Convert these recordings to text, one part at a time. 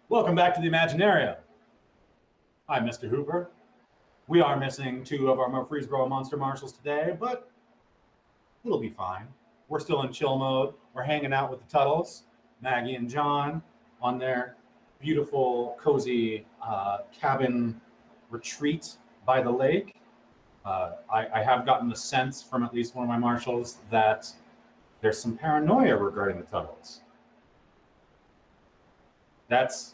Welcome back to the Imaginarium. I'm Mr. Hooper. We are missing two of our Murfreesboro Monster Marshals today, but it'll be fine. We're still in chill mode. We're hanging out with the Tuttles, Maggie and John, on their beautiful, cozy cabin retreat by the lake. I have gotten the sense from at least one of my marshals that there's some paranoia regarding the Tuttles. That's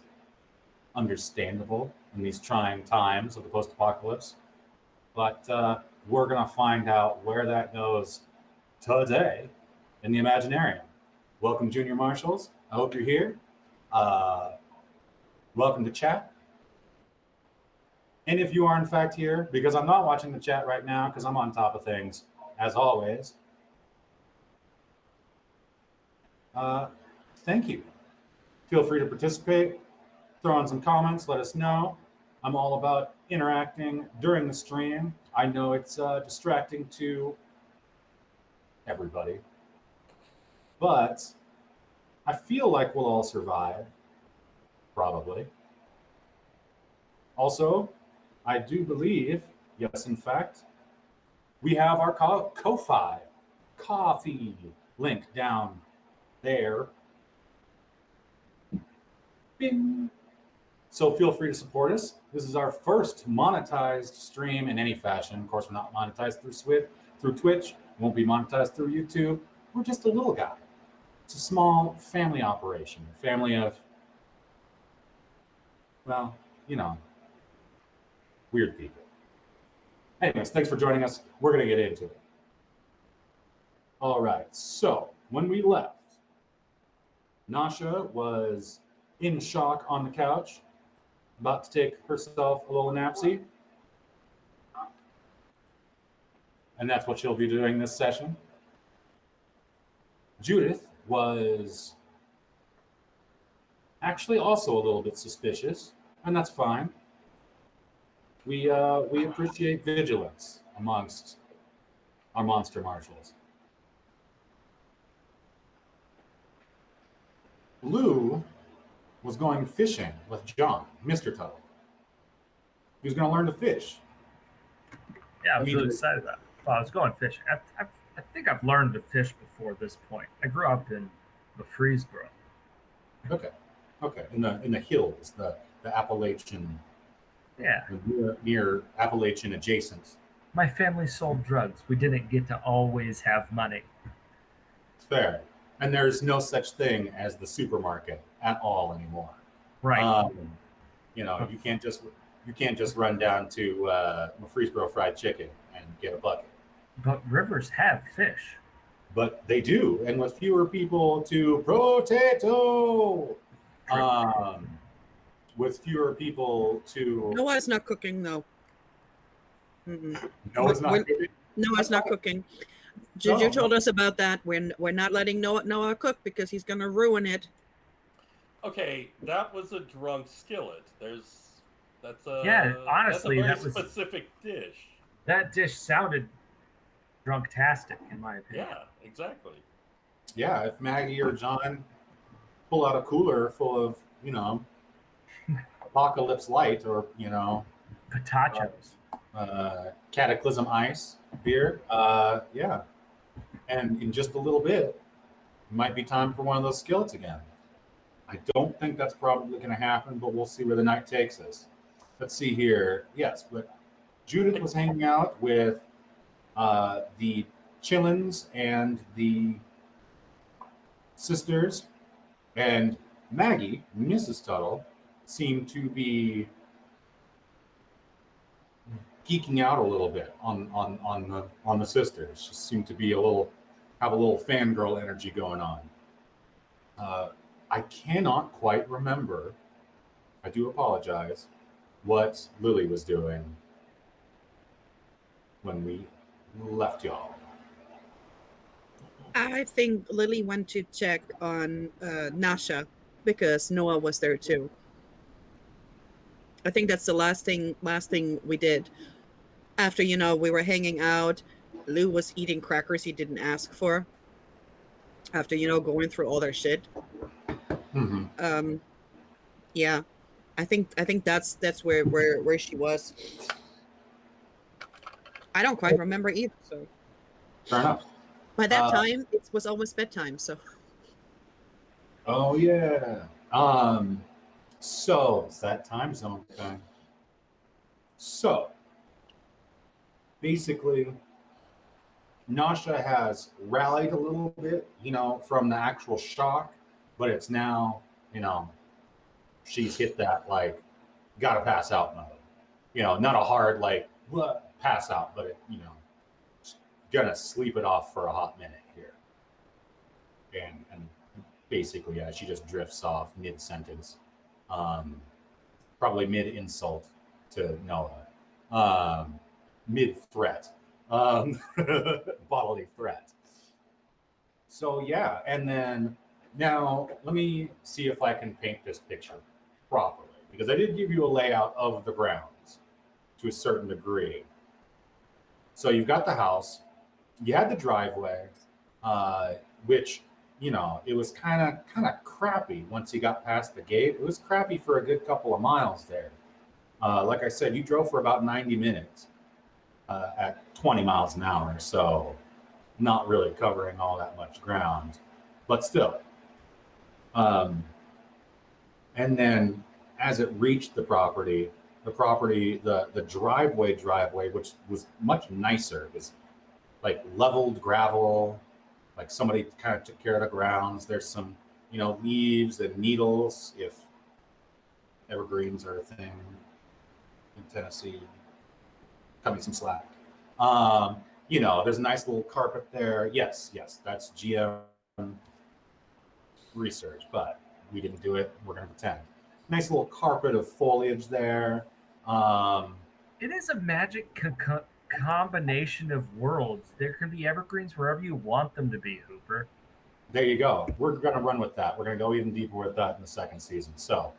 understandable in these trying times of the post-apocalypse, but we're going to find out where that goes today in the Imaginarium. Welcome, Junior Marshals. I hope you're here. Welcome to chat. And if you are in fact here, because I'm not watching the chat right now because I'm on top of things, as always, thank you. Feel free to participate, throw in some comments, let us know. I'm all about interacting during the stream. I know it's distracting to everybody, but I feel like we'll all survive, probably. Also, I do believe, yes, in fact, we have our Ko-Fi coffee link down there. Bing. So feel free to support us. This is our first monetized stream in any fashion. Of course, we're not monetized through Twitch. Won't be monetized through YouTube. We're just a little guy. It's a small family operation. A family of, well, you know, weird people. Anyways, thanks for joining us. We're going to get into it. All right. So when we left, Nasha was in shock on the couch, about to take herself a little napsy. And that's what she'll be doing this session. Judith was actually also a little bit suspicious, and that's fine. We appreciate vigilance amongst our monster marshals. Lou was going fishing with John, Mr. Tuttle. He was going to learn to fish. Yeah, I was really excited about it. Well, I was going fishing. I think I've learned to fish before this point. I grew up in Murfreesboro. Okay. In the hills, the Appalachian. Yeah. Near Appalachian adjacent. My family sold drugs. We didn't get to always have money. It's fair. And there's no such thing as the supermarket at all anymore. Right. You can't just run down to Murfreesboro Fried Chicken and get a bucket. But rivers have fish. But they do, and with fewer people to potato. With fewer people to. Noah's not cooking though. Noah's not cooking. Noah's not cooking. Juju told us about that. We're not letting Noah cook because he's going to ruin it. Okay, that was a drunk skillet. Honestly, that's a very specific dish. That dish sounded drunk-tastic, in my opinion. Yeah, exactly. Yeah, if Maggie or John pull out a cooler full of, Apocalypse Light or, potatoes. Cataclysm Ice beer, yeah. And in just a little bit, it might be time for one of those skillets again. I don't think that's probably going to happen, but we'll see where the night takes us. Let's see here. Yes, but Judith was hanging out with the Chillins and the sisters, and Maggie, Mrs. Tuttle, seemed to be geeking out a little bit on the sisters. She seemed to be have a little fangirl energy going on. I cannot quite remember. I do apologize. What Lily was doing when we left y'all. I think Lily went to check on Nasha because Noah was there too. I think that's the last thing we did. After, we were hanging out, Lou was eating crackers he didn't ask for. After, going through all their shit. Mm-hmm. Yeah, I think that's where she was. I don't quite remember either. So Fair enough. by that Uh, time, it was almost bedtime. So oh yeah. So it's that time zone thing. So basically, Nasha has rallied a little bit, from the actual shock, but it's now, she's hit that like gotta pass out mode. Not a hard like pass out, but gonna sleep it off for a hot minute here. And basically, yeah, she just drifts off mid sentence, probably mid insult to Noah, mid threat, bodily threat. So yeah, and then now let me see if I can paint this picture properly, because I did give you a layout of the grounds to a certain degree. So you've got the house, you had the driveway, which it was kind of crappy once you got past the gate. It was crappy for a good couple of miles there. Like I said, you drove for about 90 minutes at 20 miles an hour, so not really covering all that much ground, but still. Um, and then as it reached the driveway, which was much nicer, it was like leveled gravel, like somebody kind of took care of the grounds. There's some, leaves and needles, if evergreens are a thing in Tennessee. Cut me some slack. There's a nice little carpet there. Yes, that's GM research, but we didn't do it. We're going to pretend. Nice little carpet of foliage there. It is a magic combination of worlds. There can be evergreens wherever you want them to be, Hooper. There you go. We're going to run with that. We're going to go even deeper with that in the second season. So,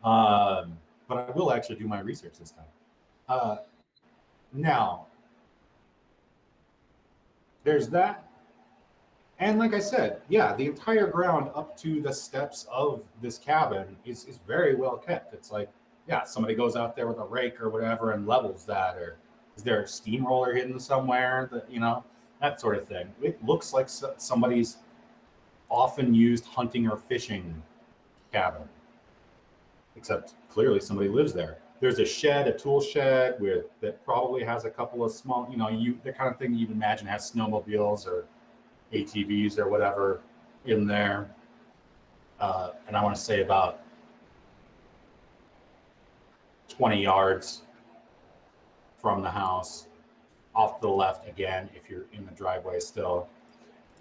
but I will actually do my research this time. Now, there's that. And like I said, yeah, the entire ground up to the steps of this cabin is very well kept. It's like, yeah, somebody goes out there with a rake or whatever and levels that, or is there a steamroller hidden somewhere that, that sort of thing. It looks like somebody's often used hunting or fishing cabin, except clearly somebody lives there. There's a shed, a tool shed that probably has a couple of small, the kind of thing you'd imagine has snowmobiles or ATVs or whatever in there. And I want to say about 20 yards from the house, off to the left again, if you're in the driveway still.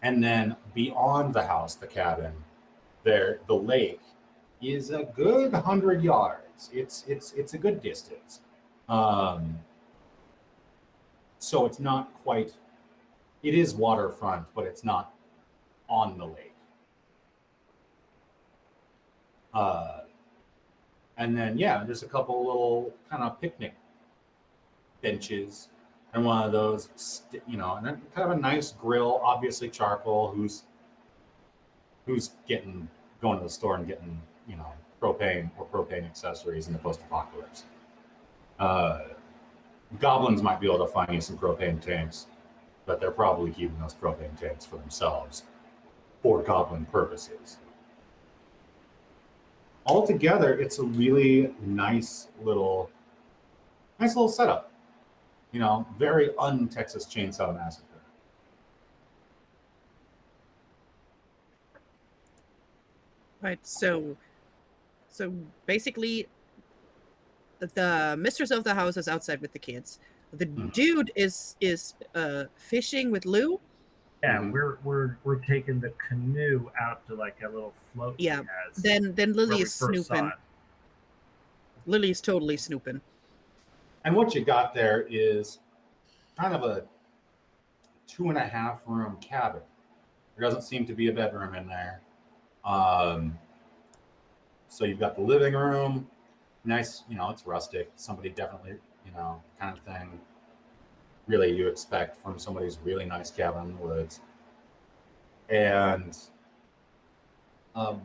And then beyond the house, the cabin, the lake is a good 100 yards. It's a good distance. So it's not quite, it is waterfront, but it's not on the lake. And then, yeah, there's a couple little kind of picnic benches and one of those, and then kind of a nice grill, obviously charcoal, who's going to the store and getting, propane or propane accessories in the post-apocalypse. Goblins might be able to find you some propane tanks, but they're probably keeping those propane tanks for themselves for goblin purposes. Altogether, it's a really nice little setup. Very un-Texas Chainsaw Massacre. right, so basically, the mistress of the house is outside with the kids. The dude is fishing with Lou. Yeah, we're taking the canoe out to like a little float. Yeah. Has Then Lily is snooping. Lily's totally snooping. And what you got there is kind of a 2.5 room cabin. There doesn't seem to be a bedroom in there. So you've got the living room, nice, it's rustic. Somebody definitely, kind of thing really you expect from somebody's really nice cabin in the woods. And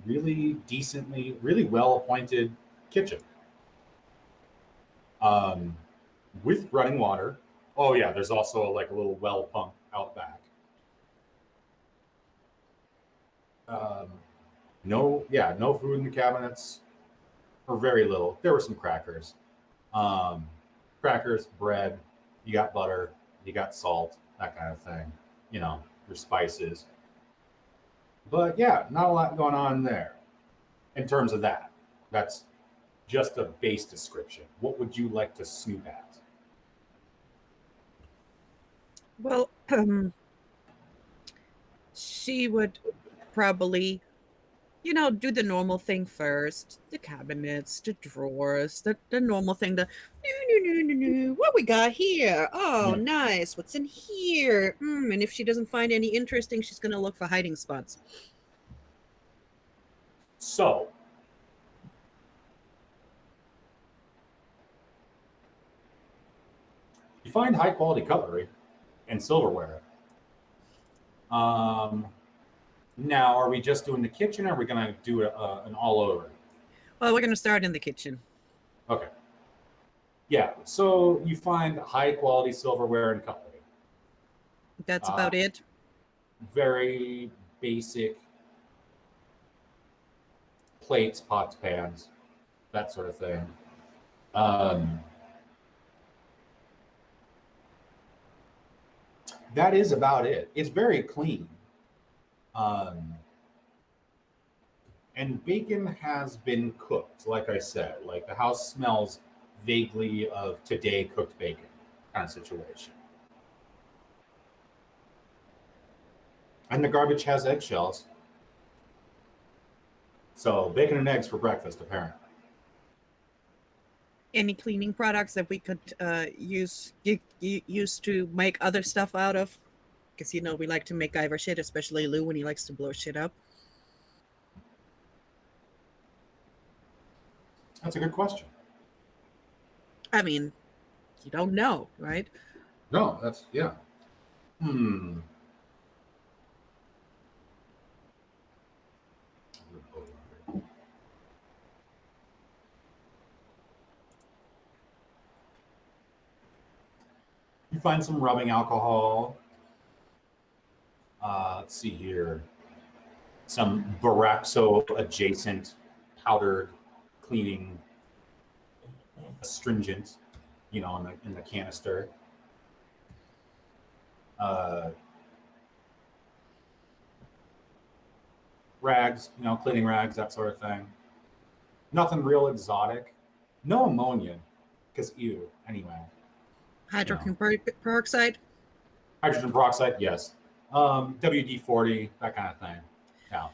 really decently, really well appointed kitchen. With running water. Oh yeah, there's also like a little well pump out back. No food in the cabinets, or very little. There were some crackers. Crackers, bread, you got butter, you got salt, that kind of thing. Your spices. But yeah, not a lot going on there in terms of that. That's just a base description. What would you like to snoop at? Well, she would probably, do the normal thing first. The cabinets, the drawers, the normal thing. What we got here? Oh, Yeah. nice. What's in here? And if she doesn't find any interesting, she's going to look for hiding spots. So, you find high quality cutlery and silverware. Now, are we just doing the kitchen, or are we going to do an all over? Well, we're going to start in the kitchen. Okay. Yeah, so you find high quality silverware and cutlery. That's about it. Very basic plates, pots, pans, that sort of thing. That is about it. It's very clean. And bacon has been cooked, like I said. Like the house smells vaguely of today cooked bacon kind of situation. And the garbage has eggshells. So bacon and eggs for breakfast, apparently. Any cleaning products that we could use to make other stuff out of? Because, we like to make Ivor shit, especially Lou when he likes to blow shit up. That's a good question. I mean, you don't know, right? No, that's, yeah. You find some rubbing alcohol. Let's see here. Some Baraxo adjacent powdered cleaning astringent, in the canister. Rags, cleaning rags, that sort of thing. Nothing real exotic. No ammonia, because ew, anyway. Hydrogen peroxide? Hydrogen peroxide, yes. WD-40, that kind of thing. Yeah.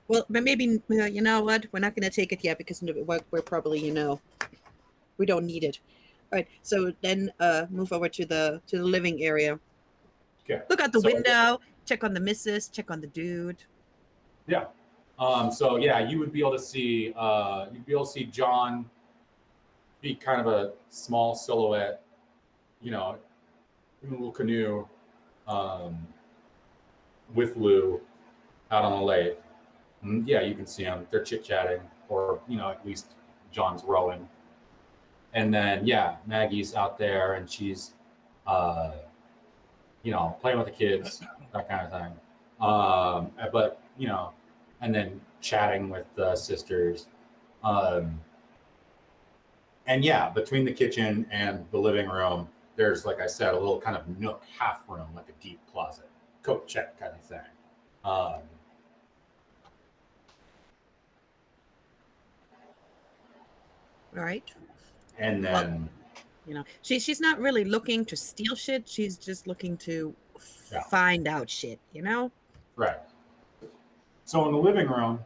Well, but maybe, you know what? We're not going to take it yet because we're probably, we don't need it. All right, so then move over to the living area. Okay. Look out the window, check on the missus, check on the dude. Yeah. So yeah, you would be able to see John be kind of a small silhouette, in a little canoe, with Lou out on the lake. And yeah, you can see them. They're chit-chatting, or at least John's rowing. And then yeah, Maggie's out there and she's playing with the kids, that kind of thing. But and then chatting with the sisters. And yeah, between the kitchen and the living room, there's, like I said, a little kind of nook, half room, like a deep closet, coat check kind of thing. Right. And then, she's not really looking to steal shit. She's just looking to find out shit, Right. So in the living room,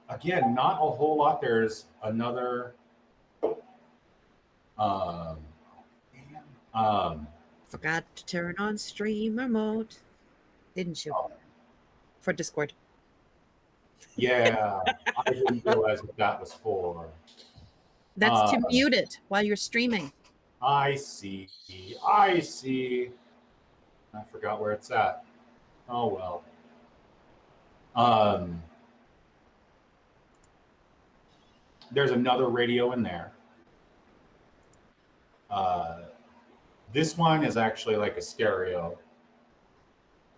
again, not a whole lot. There's another, forgot to turn on streamer mode, didn't you? For Discord. Yeah, I didn't realize what that was for. That's to mute it while you're streaming. I see. I forgot where it's at. Oh well. There's another radio in there. This one is actually like a stereo.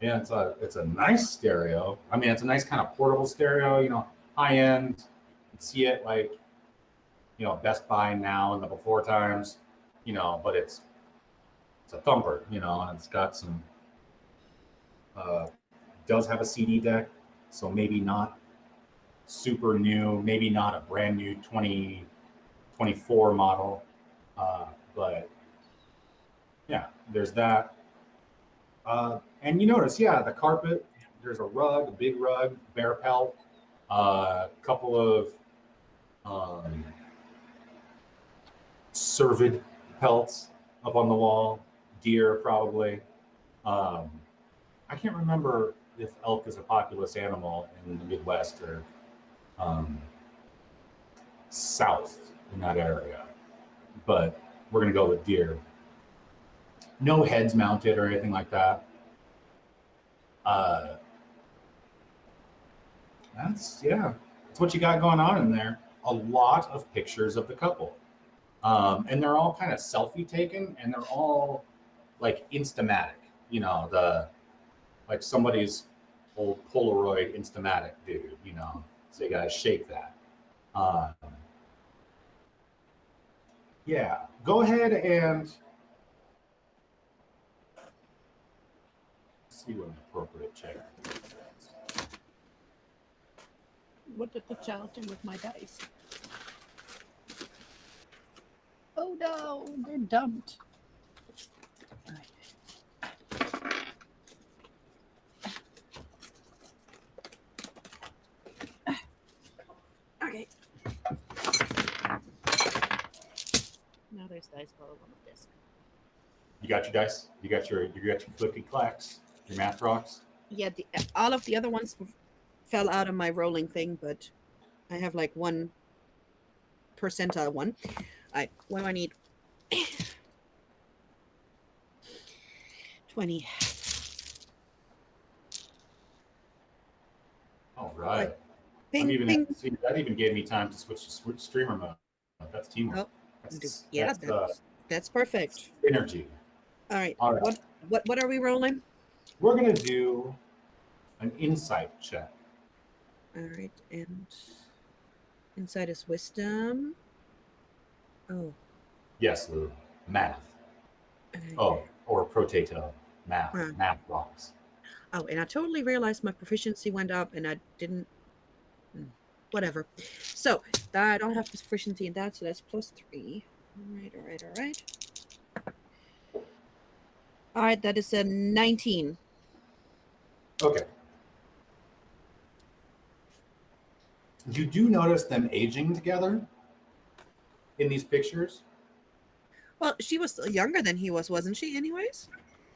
Yeah, it's a nice stereo. I mean, it's a nice kind of portable stereo, you know, high end. You can see it like, you know, Best Buy now in the before times, you know, but it's a thumper, you know, and it's got some does have a CD deck, so maybe not super new, maybe not a brand new 2024 model, but yeah, there's that. And you notice, yeah, the carpet, there's a rug, a big rug, bear pelt, a couple of cervid pelts up on the wall, deer probably. I can't remember if elk is a populous animal in the Midwest or south in that area, but we're gonna go with deer. No heads mounted or anything like that. That's what you got going on in there. A lot of pictures of the couple, and they're all kind of selfie taken, and they're all like Instamatic. You know, like somebody's old Polaroid Instamatic dude. You know, so you gotta shake that. Yeah, go ahead and see what an appropriate check. What did the child do with my dice? Oh no, they're dumped. Okay. Now there's dice all over the desk. You got your dice. You got your clicky clacks. Your math rocks. Yeah, all of the other ones fell out of my rolling thing, but I have like one percentile one. What do I need? 20. All right. Bing, I'm even bing. see, that even gave me time to switch to streamer mode. That's teamwork. Oh, that's perfect. Energy. All right. All right. What are we rolling? We're gonna do an insight check. All right, and inside is wisdom. Oh. Yes, Lou. Math. Okay. Oh, or potato. Math. Math rocks. Oh, and I totally realized my proficiency went up, and I didn't. Whatever. So I don't have proficiency in that, so that's +3. All right. All right, that is a 19. Okay. You do notice them aging together in these pictures? Well, she was younger than he was, wasn't she, anyways?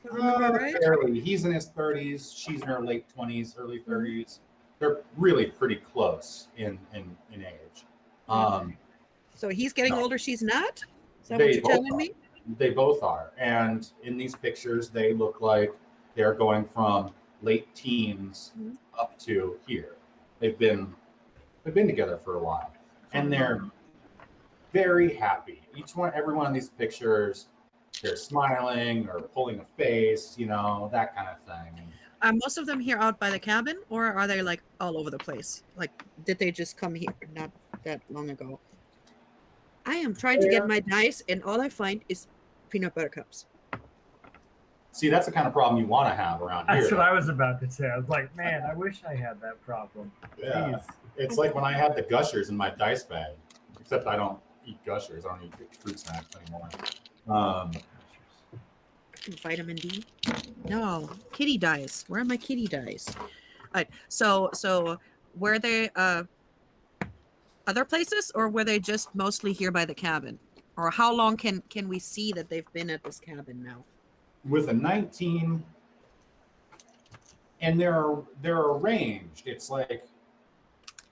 If I remember right? Fairly. He's in his 30s. She's in her late 20s, early 30s. They're really pretty close in age. So he's getting older, she's not? Is that They what you're both telling are. me? They both are. And in these pictures, they look like they're going from late teens up to here. They've been together for a while. And they're very happy. Every one of these pictures, they're smiling or pulling a face, you know, that kind of thing. Are most of them here out by the cabin, or are they like all over the place? Like, did they just come here not that long ago? I am trying to get my dice, and all I find is peanut butter cups. See, that's the kind of problem you want to have around here. That's what I was about to say. I was like, man, I wish I had that problem. Yeah. Jeez. It's like when I had the Gushers in my dice bag, except I don't eat Gushers. I don't eat fruit snacks anymore. Vitamin D? No, kitty dice. Where are my kitty dice? All right. So were they other places, or were they just mostly here by the cabin? Or how long can we see that they've been at this cabin now? With a 19, and they're arranged. It's like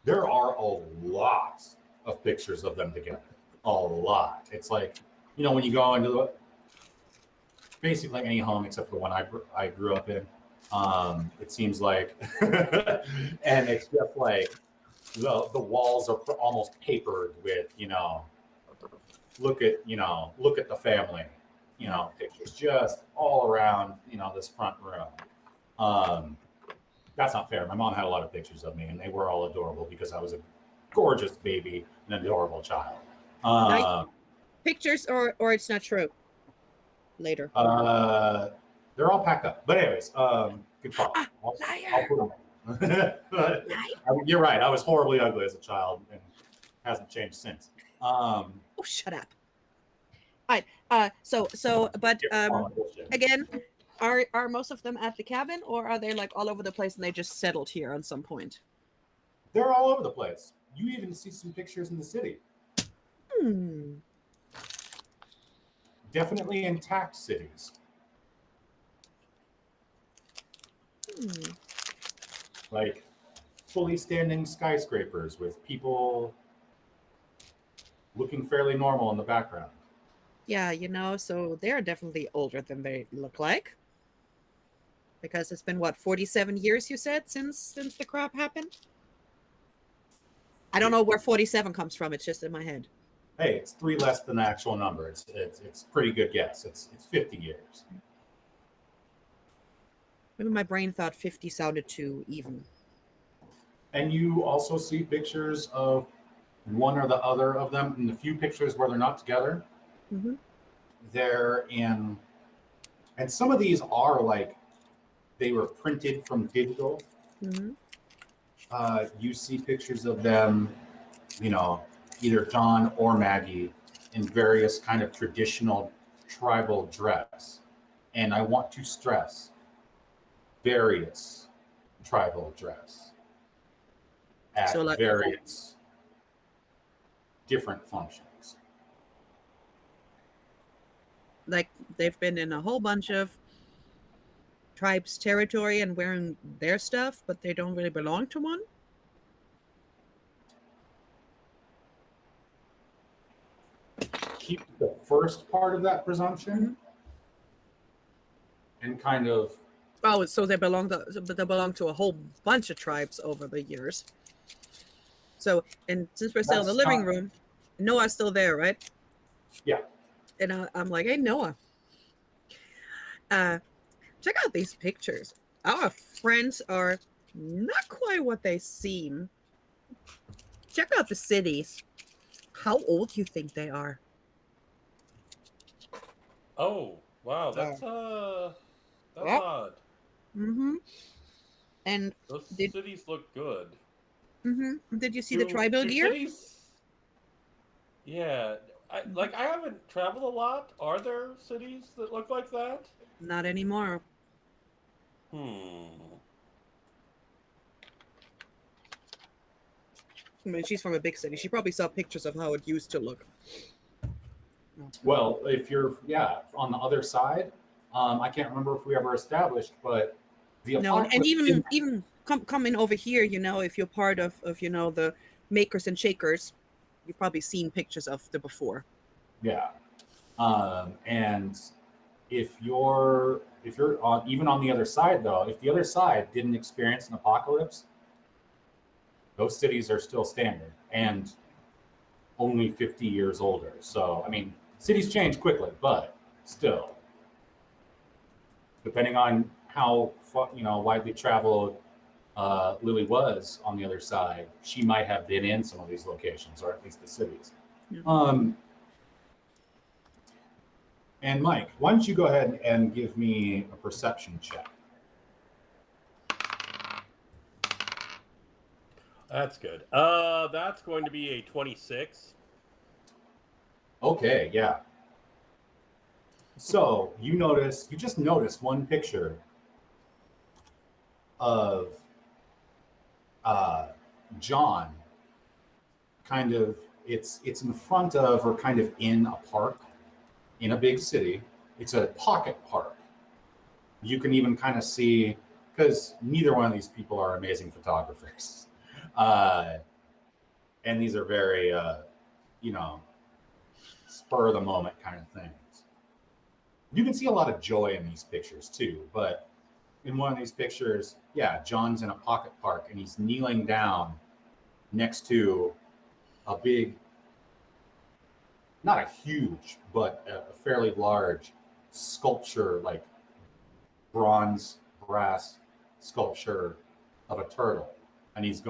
there are a lot of pictures of them together. A lot. It's like, you know, when you go into basically any home except for the one I grew up in, it seems like, and it's just like the walls are almost papered with, look at the family, pictures just all around, this front room. That's not fair. My mom had a lot of pictures of me, and they were all adorable because I was a gorgeous baby, an adorable child. Pictures or it's not true. Later. They're all packed up. But anyways, good call. I'll put them on. You're right. I was horribly ugly as a child and hasn't changed since. Oh, shut up. All right. But again, are most of them at the cabin, or are they like all over the place and they just settled here on some point? They're all over the place. You even see some pictures in the city. Definitely intact cities. Like fully standing skyscrapers with people looking fairly normal in the background. Yeah, so they're definitely older than they look like. Because it's been, 47 years, you said, since the crop happened? I don't know where 47 comes from. It's just in my head. Hey, it's 3 less than the actual number. It's pretty good guess. It's 50 years. Maybe my brain thought 50 sounded too even. And you also see pictures of one or the other of them. In the few pictures where they're not together, they're in, and some of these are like they were printed from digital. You see pictures of them, either John or Maggie in various kind of traditional tribal dress. And I want to stress various tribal dress at various different functions. Like they've been in a whole bunch of tribes' territory and wearing their stuff, but they don't really belong to one? Keep the first part of that presumption and kind of... Oh, so they belong to a whole bunch of tribes over the years. So, and since we're still in the living room, Noah's still there, right? Yeah. And I'm like, hey, Noah, check out these pictures. Our friends are not quite what they seem. Check out the cities. How old do you think they are? Oh, wow, that's odd. And those cities look good. Did you see the tribal gear? Cities... Yeah, I haven't traveled a lot. Are there cities that look like that? Not anymore. I mean, she's from a big city. She probably saw pictures of how it used to look. Well, if you're, on the other side, I can't remember if we ever established, but the and even coming over here, if you're part of the makers and shakers, you've probably seen pictures of the before. Yeah, and if you're on even on the other side though, if the other side didn't experience an apocalypse, those cities are still standing and only 50 years older. So I mean, cities change quickly, but still, depending on how widely traveled Lily was on the other side, she might have been in some of these locations, or at least the cities. And Mike, why don't you go ahead and give me a perception check? That's good. That's going to be a 26. Okay, yeah. So you just noticed one picture of John. Kind of, it's in front of or kind of in a park in a big city. It's a pocket park. You can even kind of see, because neither one of these people are amazing photographers. And these are very, spur of the moment kind of things. You can see a lot of joy in these pictures too, but in one of these pictures, John's in a pocket park and he's kneeling down next to a big, not a huge, but a fairly large sculpture, like bronze, brass sculpture of a turtle. And he's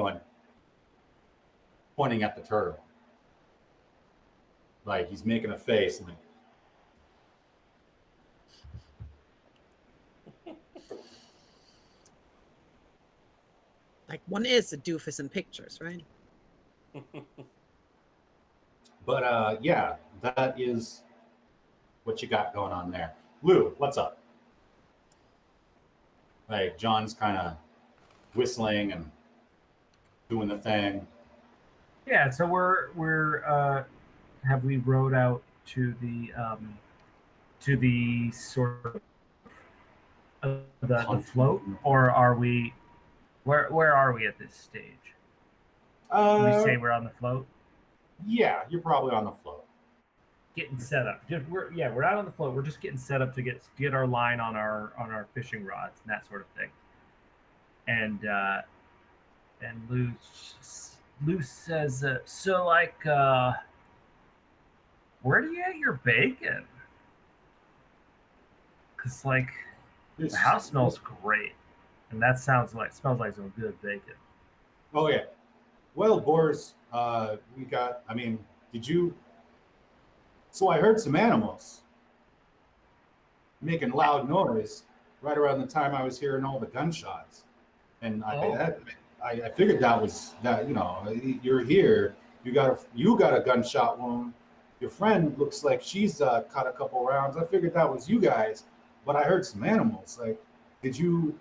pointing at the turtle. Like he's making a face. And Like one is a doofus in pictures, right? But yeah, that is what you got going on there. Lou, what's up? Like John's kind of whistling and doing the thing. Yeah, so we're have we rowed out to the sort of the float, or are we where are we at this stage? Did we say we're on the float? Yeah, you're probably on the float. Getting set up. We're not on the float. We're just getting set up to get our line on our fishing rods and that sort of thing. And Lou says, so like, where do you get your bacon? Cause like the house smells great, and that smells like some good bacon. Oh yeah, wild boars. We got. I mean, did you? So I heard some animals making loud noise right around the time I was hearing all the gunshots, and I figured that was that. You know, you're here. You got a gunshot wound. Your friend looks like she's caught a couple rounds. I figured that was you guys, but I heard some animals. Like, did you?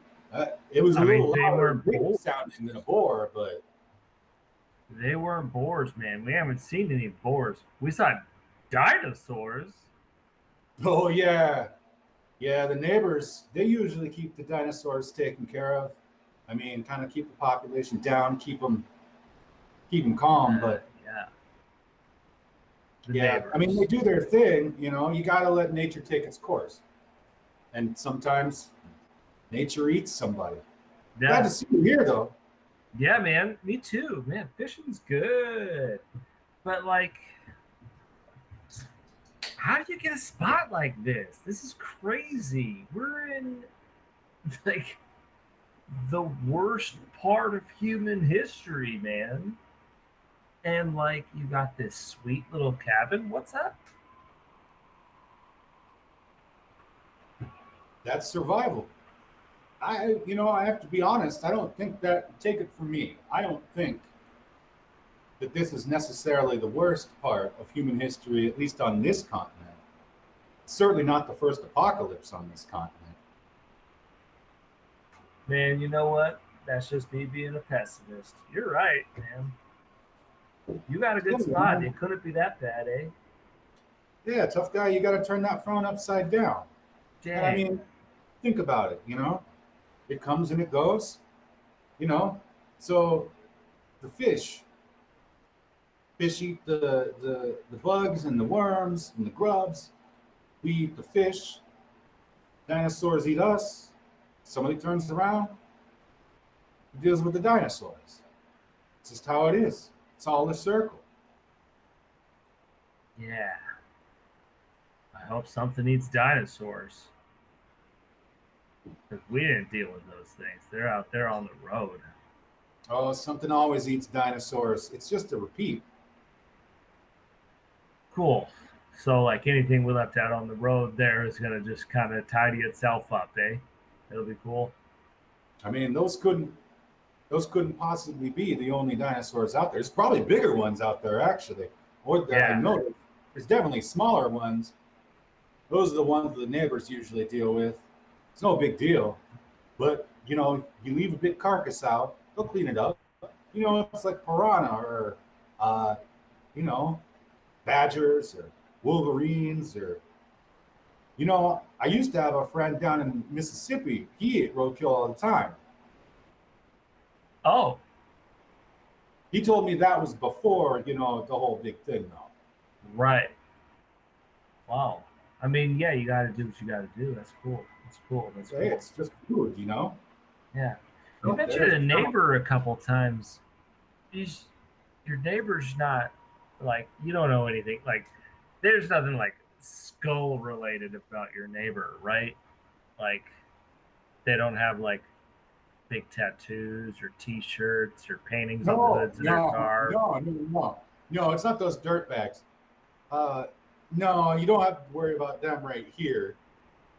It was a little louder sounding than a boar, but they weren't boars, man. We haven't seen any boars. We saw dinosaurs. Oh yeah, yeah. The neighbors, they usually keep the dinosaurs taken care of. I mean, kind of keep the population down, keep them calm. But neighbors. I mean, they do their thing. You know, you got to let nature take its course, and sometimes nature eats somebody. Yeah. Glad to see you here, though. Yeah, man. Me too, man. Fishing's good, but like, how do you get a spot like this? This is crazy. We're in like the worst part of human history, man. And like, you got this sweet little cabin. What's up? That's survival. I have to be honest. I don't think that. Take it from me. I don't think that this is necessarily the worst part of human history, at least on this continent. It's certainly not the first apocalypse on this continent. Man, you know what? That's just me being a pessimist. You're right, man. You got a good spot. It couldn't be that bad, eh? Yeah, tough guy. You got to turn that frown upside down. Dang. And I mean, think about it. It comes and it goes. So the fish eat the bugs and the worms and the grubs. We eat the fish. Dinosaurs eat us. Somebody turns around, deals with the dinosaurs. It's just how it is. It's all a circle. Yeah. I hope something eats dinosaurs. Because we didn't deal with those things. They're out there on the road. Oh, something always eats dinosaurs. It's just a repeat. Cool. So, like anything we left out on the road there is going to just kind of tidy itself up, eh? It'll be cool. I mean, those couldn't possibly be the only dinosaurs out there. There's probably bigger ones out there, actually. I know there's definitely smaller ones. Those are the ones the neighbors usually deal with. It's no big deal. But, you leave a big carcass out, they'll clean it up. It's like piranha or, badgers or wolverines or, I used to have a friend down in Mississippi. He ate roadkill all the time. Oh. He told me that was before, the whole big thing, though. Right. Wow. I mean, yeah, you got to do what you got to do. That's cool. That's cool. It's just food, Yeah. You mentioned a neighbor a couple times. your neighbor's not like you don't know anything. Like there's nothing like skull related about your neighbor, right? Like they don't have like big tattoos or T-shirts or paintings on the No, hoods of their no, car. no, no, no. No, it's not those dirt bags. Uh, no, you don't have to worry about them right here.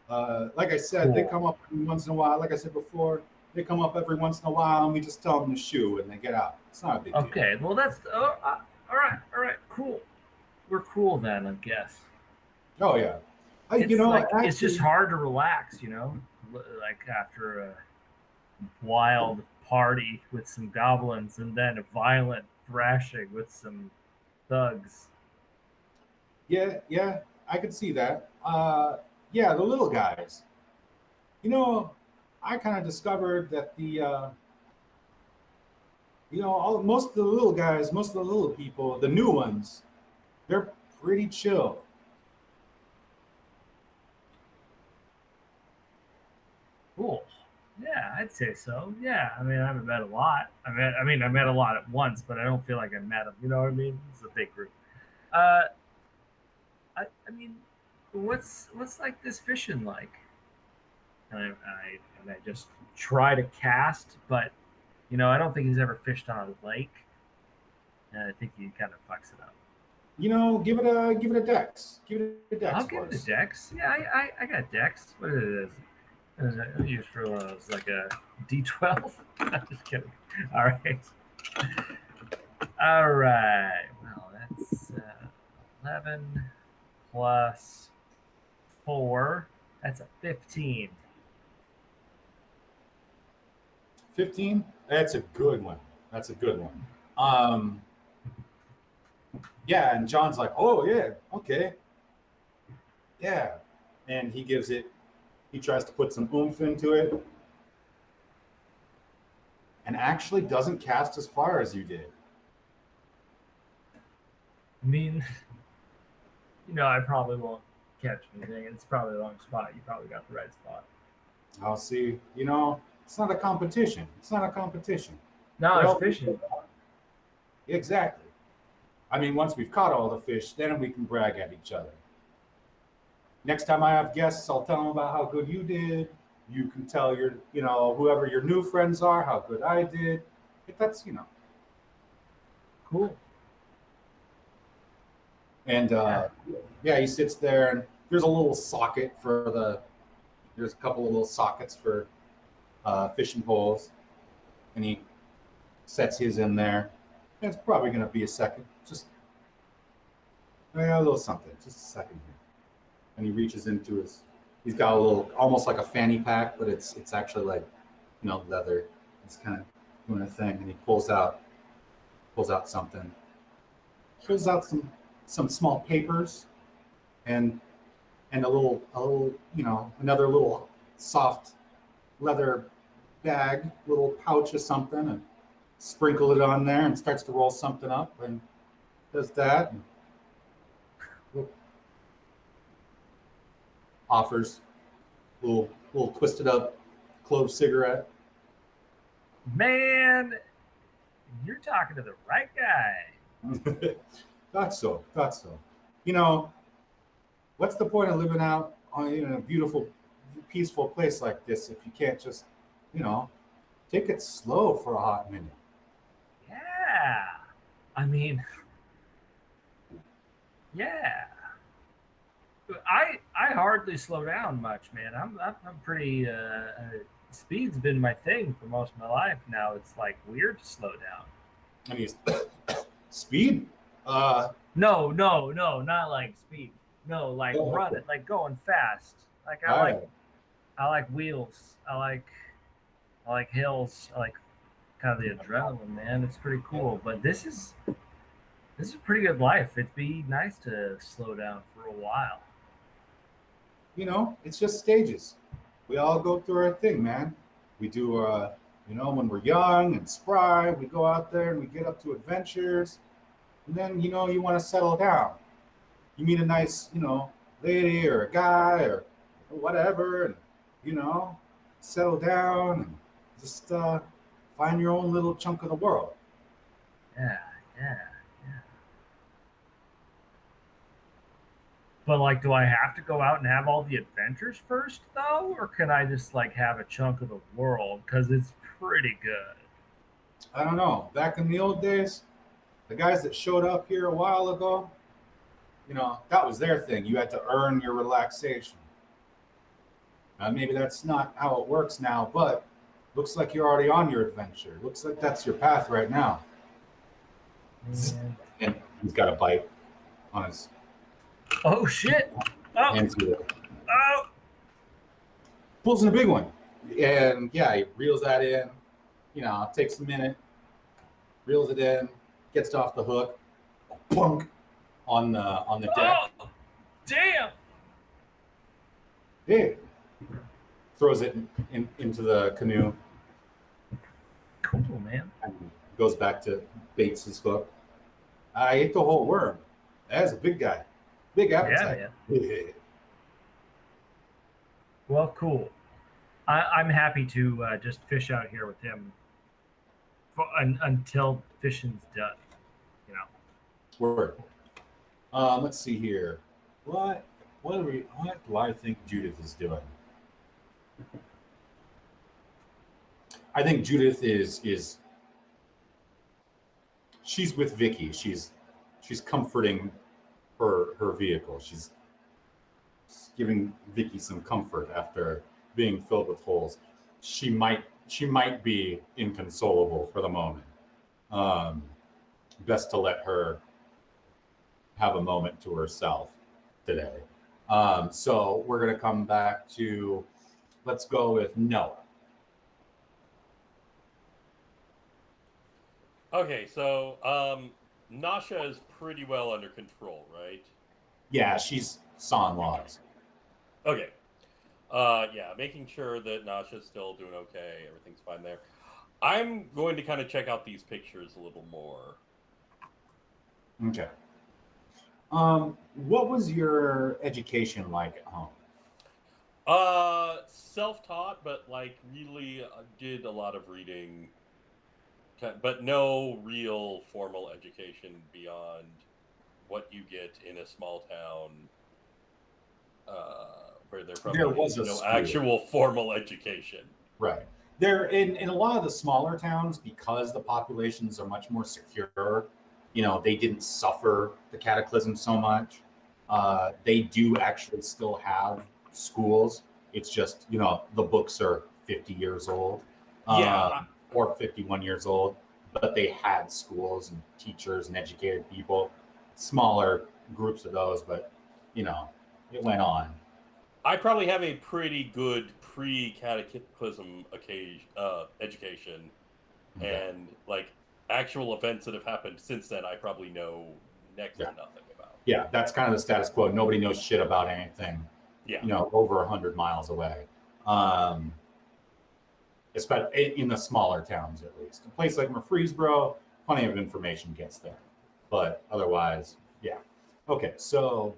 Like I said, they Cool. come up every once in a while. Like I said before, they come up every once in a while, and we just tell them to shoo, and they get out. It's not a big deal. Okay, well that's all right, cool. We're cool then, I guess. Oh yeah. It's You know, like it's actually, just hard to relax, like after a wild party with some goblins and then a violent thrashing with some thugs. yeah, I could see that. Yeah, the little guys. You know, I kind of discovered that most of the little guys, most of the little people, the new ones, they're pretty chill. Cool. Yeah, I'd say so. Yeah, I mean, I haven't met a lot. I met a lot at once, but I don't feel like I met them. You know what I mean? It's a big group. Uh, I mean, what's like this fishing like? And I just try to cast, but I don't think he's ever fished on a lake, and I think he kind of fucks it up. Give it a dex. Give it a dex I'll for give it a us. dex. Yeah, I got dex. What is it? I use for one of those, like a D12. I'm just kidding. All right. All right. Well, that's 11 plus 4. That's a 15. 15. That's a good one. That's a good one. Um, yeah, and John's like, oh yeah, okay, yeah, and he gives it. He tries to put some oomph into it, and actually doesn't cast as far as you did. I mean, I probably won't catch anything. It's probably the wrong spot. You probably got the right spot. I'll see. It's not a competition. It's not a competition. No, Well, it's fishing. Exactly. I mean, once we've caught all the fish, then we can brag at each other. Next time I have guests, I'll tell them about how good you did. You can tell whoever your new friends are, how good I did. That's. Cool. And yeah, he sits there, and there's a little socket there's a couple of little sockets for fishing poles, and he sets his in there. And it's probably going to be a second. Just a little something, just a second here. And he reaches into he's got a little, almost like a fanny pack, but it's actually like, leather. He's kind of doing a thing, and he pulls out something. Pulls out some small papers, and a little, another little soft leather bag, little pouch or something, and sprinkle it on there, and starts to roll something up, and does that. And offers a little twisted up clove cigarette. Man, you're talking to the right guy. Thought so. What's the point of living out in a beautiful, peaceful place like this if you can't just, take it slow for a hot minute? Yeah. I mean, yeah. I hardly slow down much, man. I'm pretty. Speed's been my thing for most of my life. Now it's like weird to slow down. I mean, speed. No, not like speed. No, like running, like going fast. Like I like wheels. I like hills. I like kind of the adrenaline, man. It's pretty cool. But this is a pretty good life. It'd be nice to slow down for a while. It's just stages. We all go through our thing, man. We do, when we're young and spry, we go out there and we get up to adventures. And then, you want to settle down. You meet a nice, lady or a guy or whatever, and, settle down and just find your own little chunk of the world. Yeah, Yeah. But like, do I have to go out and have all the adventures first, though, or can I just like have a chunk of the world? Because it's pretty good. I don't know. Back in the old days, the guys that showed up here a while ago, that was their thing. You had to earn your relaxation. Maybe that's not how it works now, but looks like you're already on your adventure. Looks like that's your path right now. Man. And he's got a bite on his Oh shit! Oh, hands here. oh! Pulls in a big one. And yeah, he reels that in. Takes a minute, reels it in, gets it off the hook, plunk on the deck. Oh, damn! Hey, throws it into the canoe Cool, man. and goes back to baits his hook. I ate the whole worm. That's a big guy. Big appetite. Well, cool. I'm happy to just fish out here with him until fishing's done. Word. Let's see here. What do I think Judith is doing? I think Judith is she's with Vicky. She's comforting her vehicle. She's giving Vicky some comfort after being filled with holes. She might be inconsolable for the moment. Best to let her have a moment to herself today. So we're going to come back to, let's go with Noah. Okay, so Nasha is pretty well under control, right? Yeah, she's sawing logs. Okay. Yeah, making sure that Nasha's still doing okay, everything's fine there. I'm going to kind of check out these pictures a little more. Okay. What was your education like at home? Self-taught, but like really did a lot of reading, but no real formal education beyond what you get in a small town, where there probably was is a no school. actual formal education. Right. There in a lot of the smaller towns, because the populations are much more secure, they didn't suffer the cataclysm so much. They do actually still have schools. It's just, the books are 50 years old. Yeah. Or 51 years old, but they had schools and teachers and educated people, smaller groups of those, but it went on. I probably have a pretty good pre-cataclysm education, Okay. and like actual events that have happened since then, I probably know next to nothing about. Yeah, that's kind of the status quo. Nobody knows shit about anything. Yeah. Over 100 miles away. Especially in the smaller towns, at least. A place like Murfreesboro, plenty of information gets there, but otherwise, yeah. Okay, so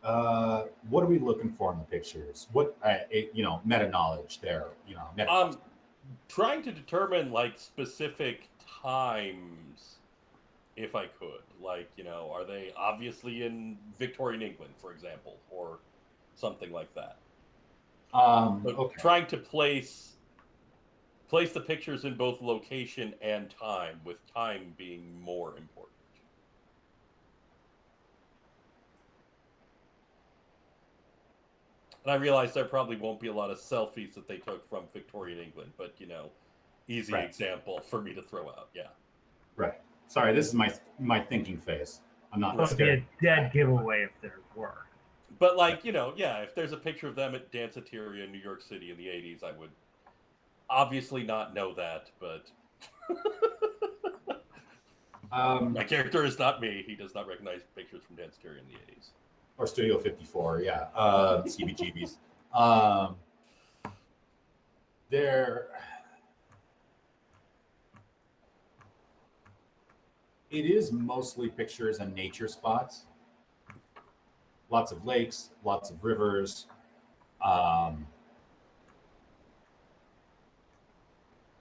what are we looking for in the pictures? What meta knowledge there? Trying to determine like specific times, if I could. Like, are they obviously in Victorian England, for example, or something like that? Okay. Trying to place the pictures in both location and time, with time being more important. And I realize there probably won't be a lot of selfies that they took from Victorian England, but easy example for me to throw out. Yeah. Right. Sorry, this is my thinking phase. I'm not Would be scared. a dead giveaway if there were. But like, if there's a picture of them at Danceteria in New York City in the 80s, I would obviously not know that, but my character is not me. He does not recognize pictures from Danceteria in the 80s. Or Studio 54, yeah. CBGBs. It is mostly pictures and nature spots. Lots of lakes, lots of rivers.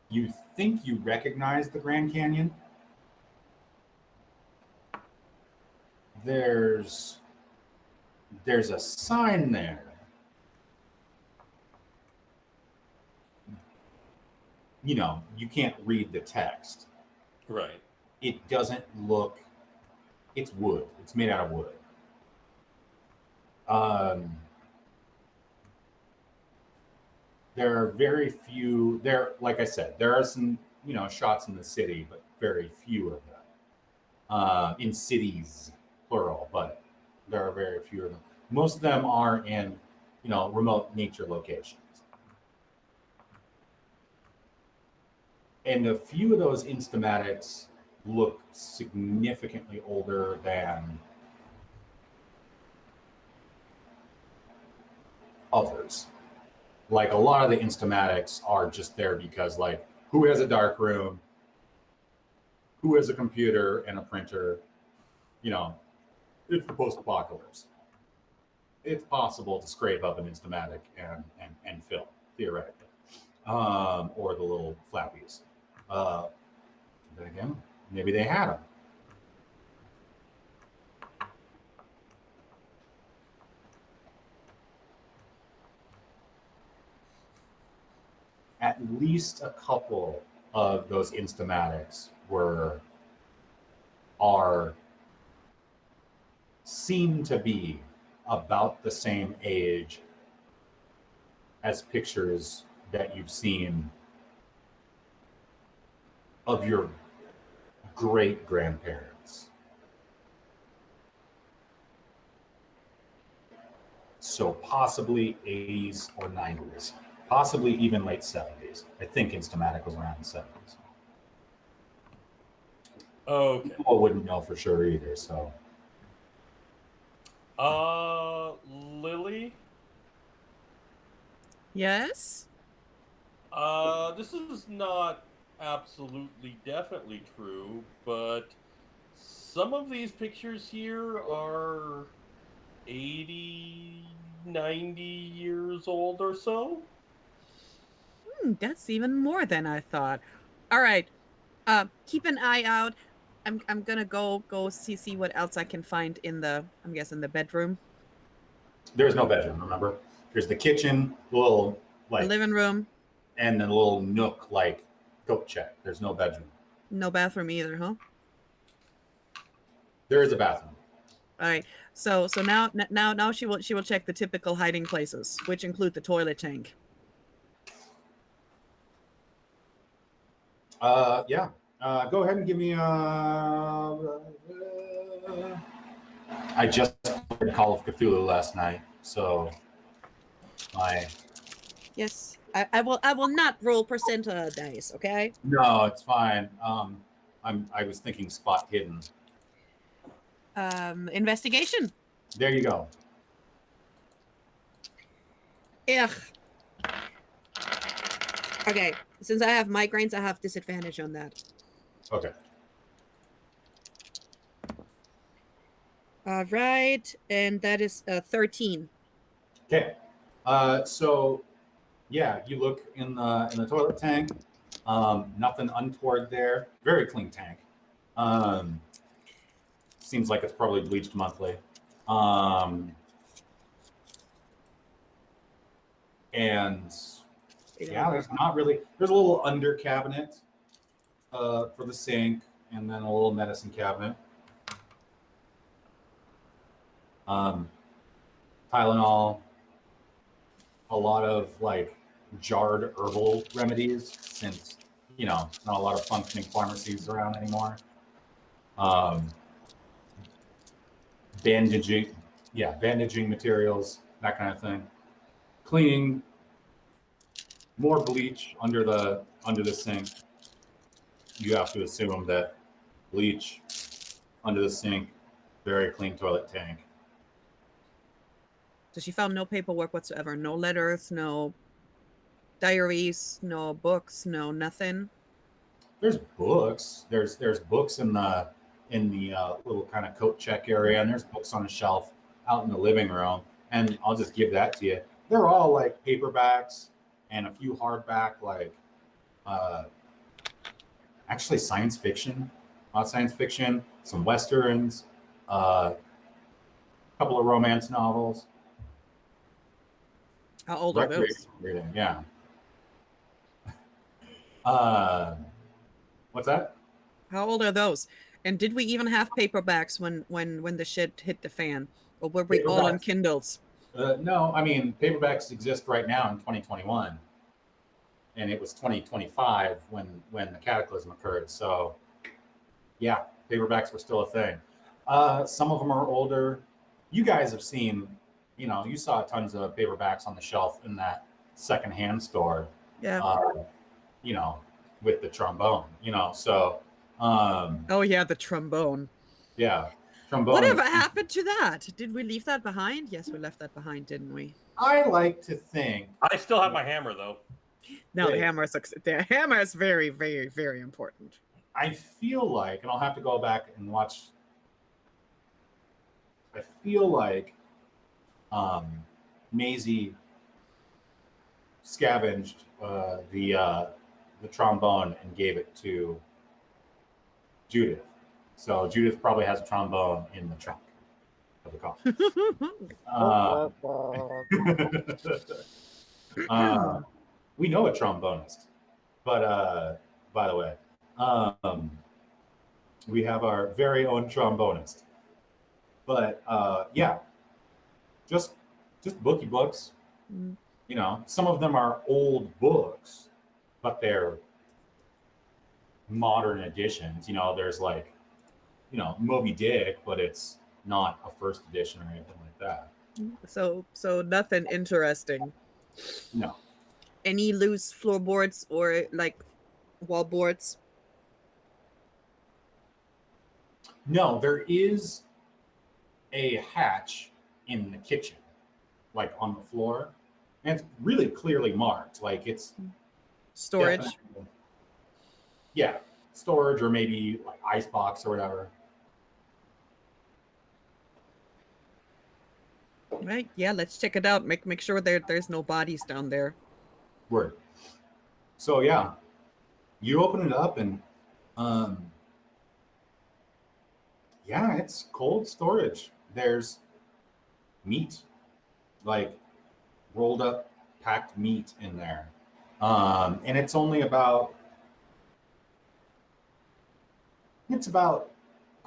You think you recognize the Grand Canyon, there's a sign there. You know, you can't read the text. Right. It doesn't look. It's wood. It's made out of wood. There are very few. Like I said, there are some, you know, shots in the city, but very few of them. In cities, plural, but there are very few of them. Most of them are in, you know, remote nature locations. And a few of those instamatics look significantly older than others. Like a lot of the instamatics are just there because, like, who has a dark room, who has a computer and a printer, you know, it's the post-apocalypse. It's possible to scrape up an instamatic and film, theoretically, or the little flappies. Then again, maybe they had them. At least a couple of those instamatics seem to be about the same age as pictures that you've seen of your great grandparents. So possibly 80s or 90s, possibly even late 70s. I think Instamatic was around the 70s. Okay. People wouldn't know for sure either, so. Lily? Yes? This is not absolutely definitely true, but some of these pictures here are 80, 90 years old or so. That's even more than I thought. All right. Keep an eye out. I'm gonna go see what else I can find in I'm guessing the bedroom. There's no bedroom, remember? There's the kitchen, little, The like, living room. and the little nook, like, coat check. There's no bedroom. No bathroom either, huh? There is a bathroom. All right. So now she will check the typical hiding places, which include the toilet tank. Yeah. Go ahead and give me I just played Call of Cthulhu last night, so Yes. I will not roll percentile dice, okay? no, it's fine. I was thinking spot hidden. Investigation. There you go. Ugh. Okay. Since I have migraines, I have disadvantage on that. Okay. All right, and that is 13. Okay. So yeah, you look in the toilet tank. Nothing untoward there. Very clean tank. Seems like it's probably bleached monthly. And yeah, there's not really. There's a little under cabinet for the sink, and then a little medicine cabinet. Tylenol, a lot of like jarred herbal remedies, since not a lot of functioning pharmacies around anymore. Bandaging materials, that kind of thing. Cleaning, more bleach under the sink. You have to assume that bleach under the sink, very clean toilet tank. So she found no paperwork whatsoever, no letters, no diaries, no books, no nothing. There's books. There's books in the little kind of coat check area, and there's books on a shelf out in the living room. And I'll just give that to you. They're all like paperbacks and a few hardback, like actually science fiction, some westerns, couple of romance novels. How old are Recreation those? reading, yeah. Uh, what's that? How old are those? And did we even have paperbacks when the shit hit the fan, or were we all on Paperbacks? Kindles? No, I mean paperbacks exist right now in 2021, and it was 2025 when the cataclysm occurred. So, yeah, paperbacks were still a thing. Some of them are older. You guys have seen, you saw tons of paperbacks on the shelf in that secondhand store. Yeah. Uh, you know, with the trombone. So, Oh yeah, the trombone. yeah, trombone Whatever is. happened to that? Did we leave that behind? Yes, we left that behind, didn't we? I like to think I still have my hammer though. No, Yeah. the hammer is very, very, very important. I feel like, and I'll have to go back and watch. I feel like Maisie scavenged the trombone and gave it to Judith. So Judith probably has a trombone in the trunk of the car. We know a trombonist, but by the way, we have our very own trombonist. But yeah, just books. Mm. Some of them are old books, but they're modern editions. There's like, Moby Dick, but it's not a first edition or anything like that. So nothing interesting. No. Any loose floorboards or like wall boards? No, there is a hatch in the kitchen, like on the floor, and it's really clearly marked. Like it's Storage? definitely- Yeah, storage or maybe like icebox or whatever. Right. Yeah, let's check it out. Make sure there's no bodies down there. Word. So yeah, you open it up and yeah, it's cold storage. There's meat, like rolled up packed meat in there. And it's only about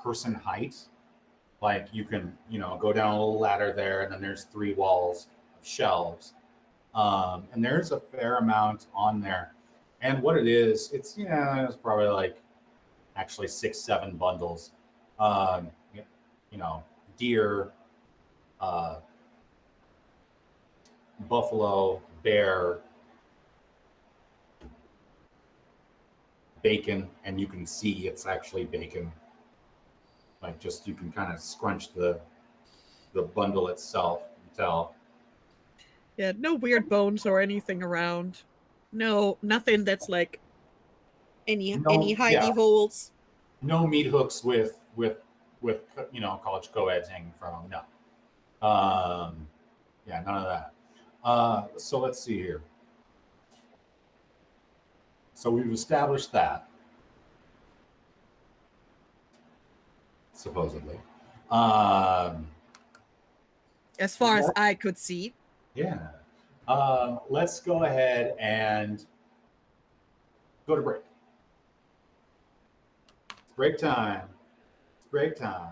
person height. Like you can, go down a little ladder there, and then there's 3 walls of shelves. And there's a fair amount on there. And what it is, it's probably like actually 6-7 bundles. Deer, buffalo, bear, bacon, and you can see it's actually bacon. Like just you can kind of scrunch the bundle itself and tell. Yeah, no weird bones or anything around. No, nothing that's like any hidey Yeah. holes. No meat hooks with college co-eds hanging from them. No. Yeah, none of that. So let's see here. So we've established that, supposedly. As far as I could see. Yeah. Let's go ahead and go to break. It's break time. It's break time.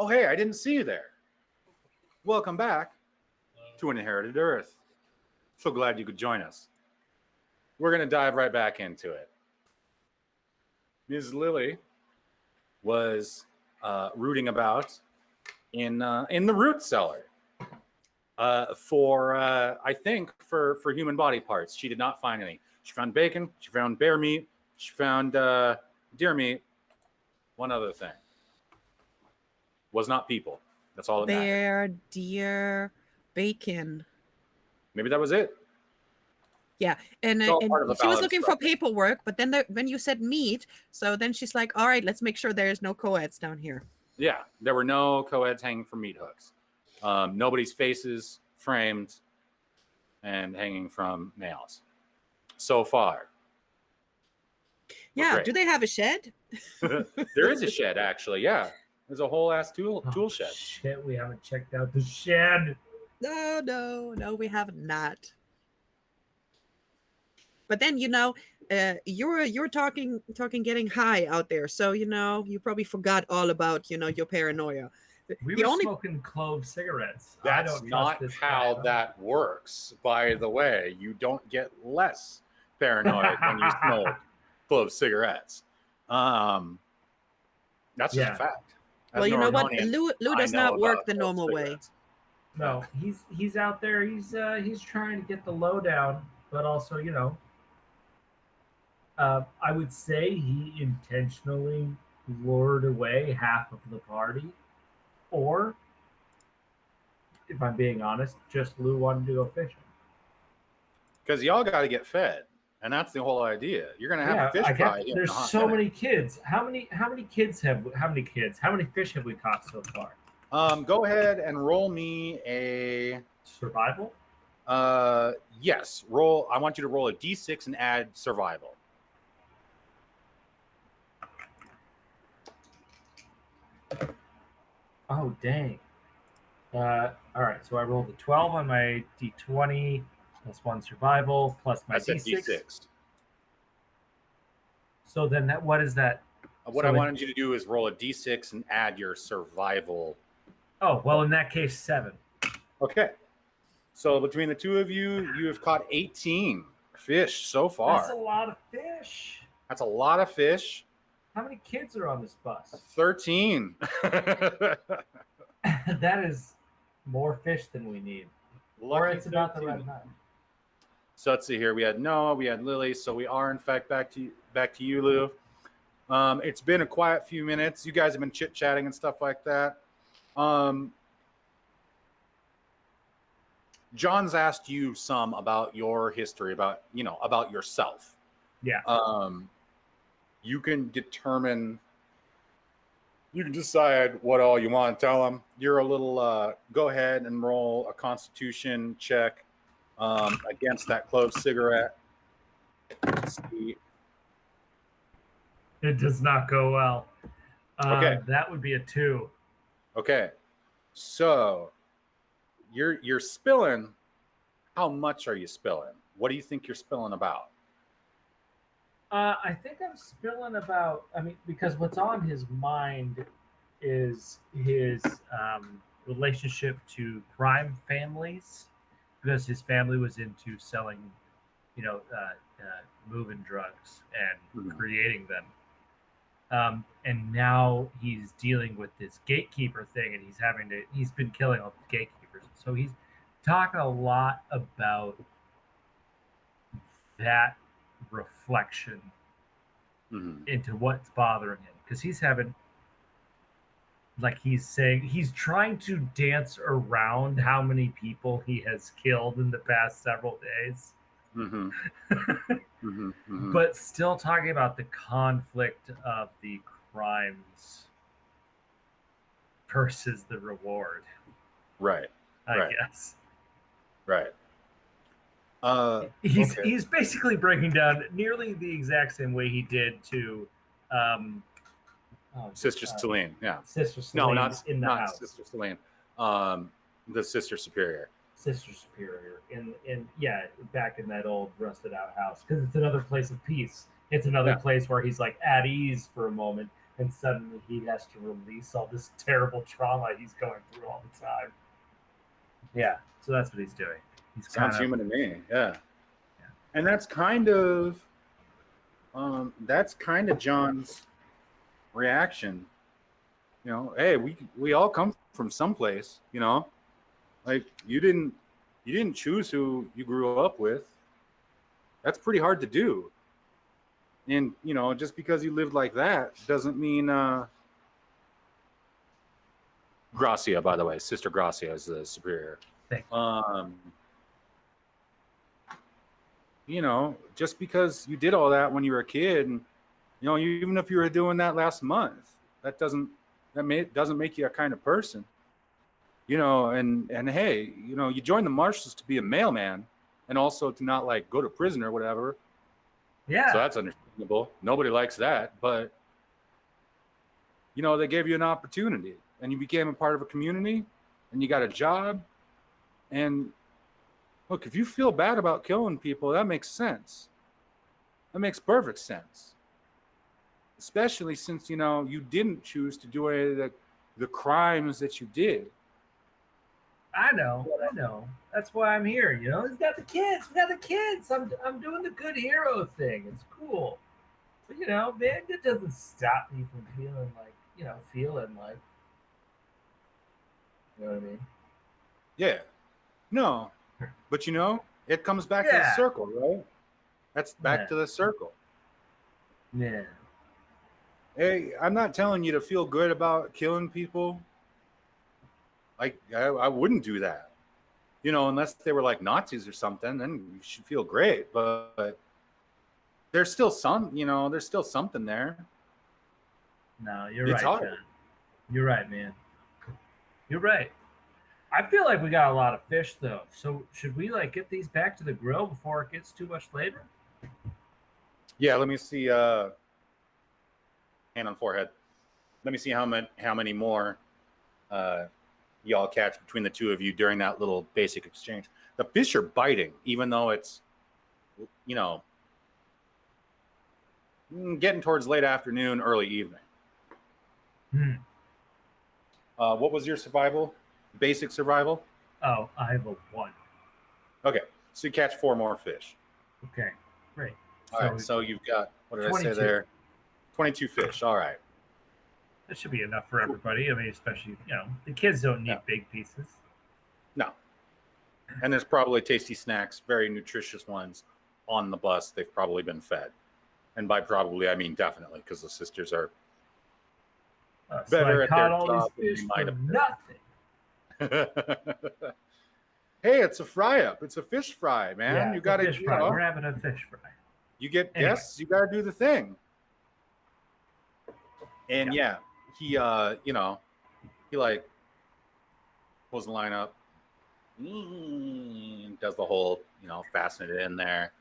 Oh, hey, I didn't see you there. Welcome back to Inherited Earth. So glad you could join us. We're going to dive right back into it. Ms. Lily was rooting about in the root cellar for I think for human body parts. She did not find any. She found bacon. She found bear meat. She found deer meat. One other thing was not people. That's all that mattered. Bear, deer, bacon. Maybe that was it. Yeah, and It's all part of the she was ballot looking for structure. paperwork, but then when you said meat, so then she's like, all right, let's make sure there's no co-eds down here. Yeah, there were no co-eds hanging from meat hooks. Nobody's faces framed and hanging from nails. So far. Yeah, great. do they have a shed? There is a shed, actually. Yeah, there's a whole ass tool shed. Shit, we haven't checked out the shed. No, we have not. But then you're talking getting high out there, so you probably forgot all about your paranoia. We The were only- smoking clove cigarettes. I That's don't not trust this how guy. that works, by the way. You don't get less paranoid when you smoke clove cigarettes. That's just Yeah. a fact. As Well, you know what? Normanian, Lou I does know not work about the clove normal way. cigarettes. No, he's out there. He's trying to get the lowdown, but also I would say he intentionally lured away half of the party, or if I'm being honest, just Lou wanted to go fishing. Because y'all got to get fed, and that's the whole idea. You're gonna have a fish I fry. get, in there's a hot so minute. many kids. How many fish have we caught so far? Go ahead and roll me a Survival. yes. Roll. I want you to roll a d6 and add survival. Oh dang. All right, so I rolled a 12 on my d20 plus 1 survival plus my I said d6. d6. So then what is that? What So I it- wanted you to do is roll a d6 and add your survival. Oh, well, in that case, 7. Okay. So between the two of you, you have caught 18 fish so far. That's a lot of fish. That's a lot of fish. How many kids are on this bus? 13. That is more fish than we need. Or Lucky it's about the 13. right amount. So let's see here. We had Noah, we had Lily. So we are in fact back to you, Lou. It's been a quiet few minutes. You guys have been chit-chatting and stuff like that. John's asked you some about your history, about yourself. Yeah. You can decide what all you want to tell him. You're a little, go ahead and roll a constitution check against that clove cigarette. Let's see. It does not go well. Okay. That would be a 2. Okay. So you're spilling. How much are you spilling? What do you think you're spilling about? I think I'm spilling about, because what's on his mind is his relationship to crime families, because his family was into selling, moving drugs and Mhm. creating them. And now he's dealing with this gatekeeper thing, and he's been killing all the gatekeepers. So he's talking a lot about that reflection Mhm. into what's bothering him, because he's trying to dance around how many people he has killed in the past several days, Mhm. Mhm. Mhm. but still talking about the conflict of the crimes versus the reward, Right. I Right. guess. Right. He's Okay. he's basically breaking down nearly the exact same way he did to Sister Celine. Yeah. Sister No, Celine not in the not house. Sister Celine. The Sister Superior. Sister Superior in back in that old rusted out house, because it's another place of peace. It's another Yeah. place where he's like at ease for a moment, and suddenly he has to release all this terrible trauma he's going through all the time. Yeah, so that's what he's doing. He's Sounds kind of, human to me. Yeah. Yeah. And that's kind of John's reaction. You know, hey, we all come from someplace, you know. Like you didn't choose who you grew up with. That's pretty hard to do. And, you know, just because you lived like that doesn't mean Gracia, by the way, Sister Gracia is the superior. Thank you. You know, just because you did all that when you were a kid, and you know, even if you were doing that last month, doesn't make you a kind of person. You know, and hey, you know, you joined the marshals to be a mailman, and also to not like go to prison or whatever. Yeah. So that's understandable. Nobody likes that, but you know, they gave you an opportunity, and you became a part of a community, and you got a job, and look, if you feel bad about killing people, that makes sense. That makes perfect sense. Especially since, you know, you didn't choose to do any of the crimes that you did. I know. That's why I'm here. You know, he's got the kids. We got the kids. I'm doing the good hero thing. It's cool. But you know, man, it doesn't stop me from feeling like, you know what I mean? Yeah. No. But you know, it comes back to the Yeah. circle, right? That's back Yeah. to the circle. Yeah. Hey, I'm not telling you to feel good about killing people. Like, I wouldn't do that. You know, unless they were like Nazis or something, then you should feel great. But there's still there's still something there. No, you're It's right, hard. John. You're right, man. You're right. I feel like we got a lot of fish though. So should we like get these back to the grill before it gets too much later? Yeah, let me see. Hand on forehead. Let me see how many more y'all catch between the two of you during that little basic exchange. The fish are biting, even though it's, you know, getting towards late afternoon, early evening. What was your survival? Basic survival? Oh, I have a 1. Okay, so you catch 4 more fish. Okay, great. All right, so you've got, what did 22. I say there? 22 fish. All right. That should be enough for everybody. I mean, especially, you know, the kids don't need big pieces. No. And there's probably tasty snacks, very nutritious ones on the bus. They've probably been fed. And by probably, I mean definitely, because the sisters are better so I at caught their all job these than fish you for might nothing. Hey, it's a fry up. It's a fish fry, man. Yeah, You got to, fish fry. We're having a fish fry. You get Anyway. guests, you got to do the thing. And yeah, he, you know, he like pulls the line up, does the whole, you know, fasten it in there.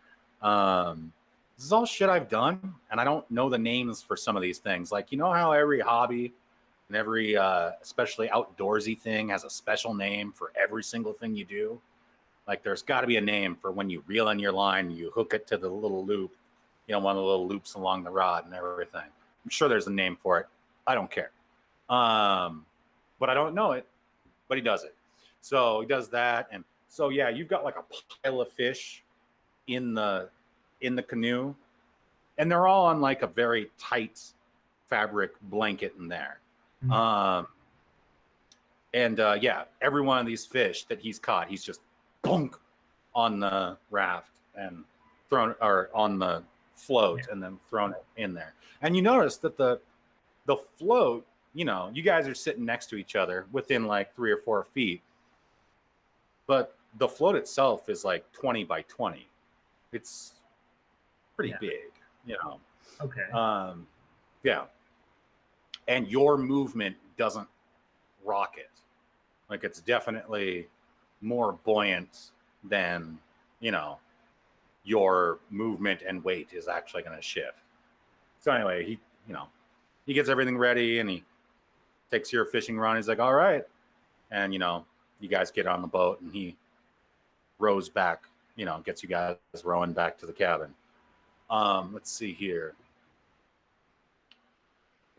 This is all shit I've done, and I don't know the names for some of these things. Like, you know how every hobby and every especially outdoorsy thing has a special name for every single thing you do? Like, there's got to be a name for when you reel in your line, you hook it to the little loop, you know, one of the little loops along the rod and everything. I'm sure there's a name for it. I don't care. But I don't know it, but he does it. So he does that. And so, yeah, you've got like a pile of fish in the canoe, and they're all on like a very tight fabric blanket in there. Mm-hmm. Yeah, every one of these fish that he's caught, he's just bonk on the raft and thrown, or on the float, and then thrown it in there. And you notice that the float, you know, you guys are sitting next to each other within like 3 or 4 feet, but the float itself is like 20 by 20. It's pretty big, you know. Okay. Yeah. And your movement doesn't rock it. Like, it's definitely more buoyant than, you know, your movement and weight is actually going to shift. So anyway, he, you know, he gets everything ready, and he takes your fishing rod. He's like, all right. And, you know, you guys get on the boat, and he rows back, you know, gets you guys rowing back to the cabin. Let's see here.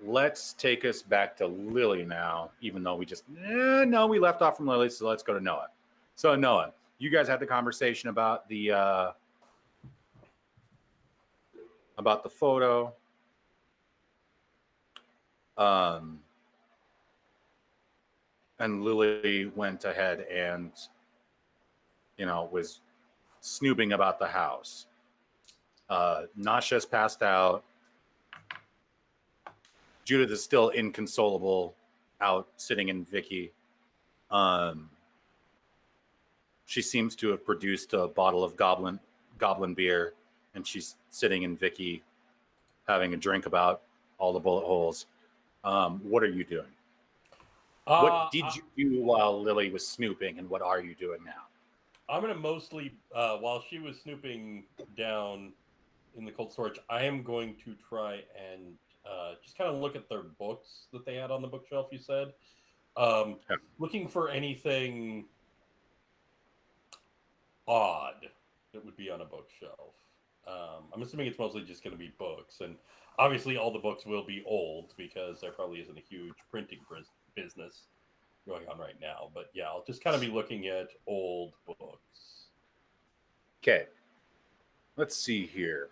let's take us back to Lily now, even though we just, no, we left off from Lily, so let's go to Noah. So Noah, you guys had the conversation about the photo. And Lily went ahead and, was snooping about the house. Nasha's passed out. Judith is still inconsolable, out sitting in Vicky. She seems to have produced a bottle of goblin beer, and she's sitting in Vicky, having a drink about all the bullet holes. What are you doing? What did you do while Lily was snooping, and what are you doing now? I'm going to mostly, while she was snooping down in the cold storage, I am going to try and just kind of look at their books that they had on the bookshelf, you said. Looking for anything odd that would be on a bookshelf. I'm assuming it's mostly just going to be books. And obviously all the books will be old because there probably isn't a huge printing business going on right now. But yeah, I'll just kind of be looking at old books. Okay. Let's see here.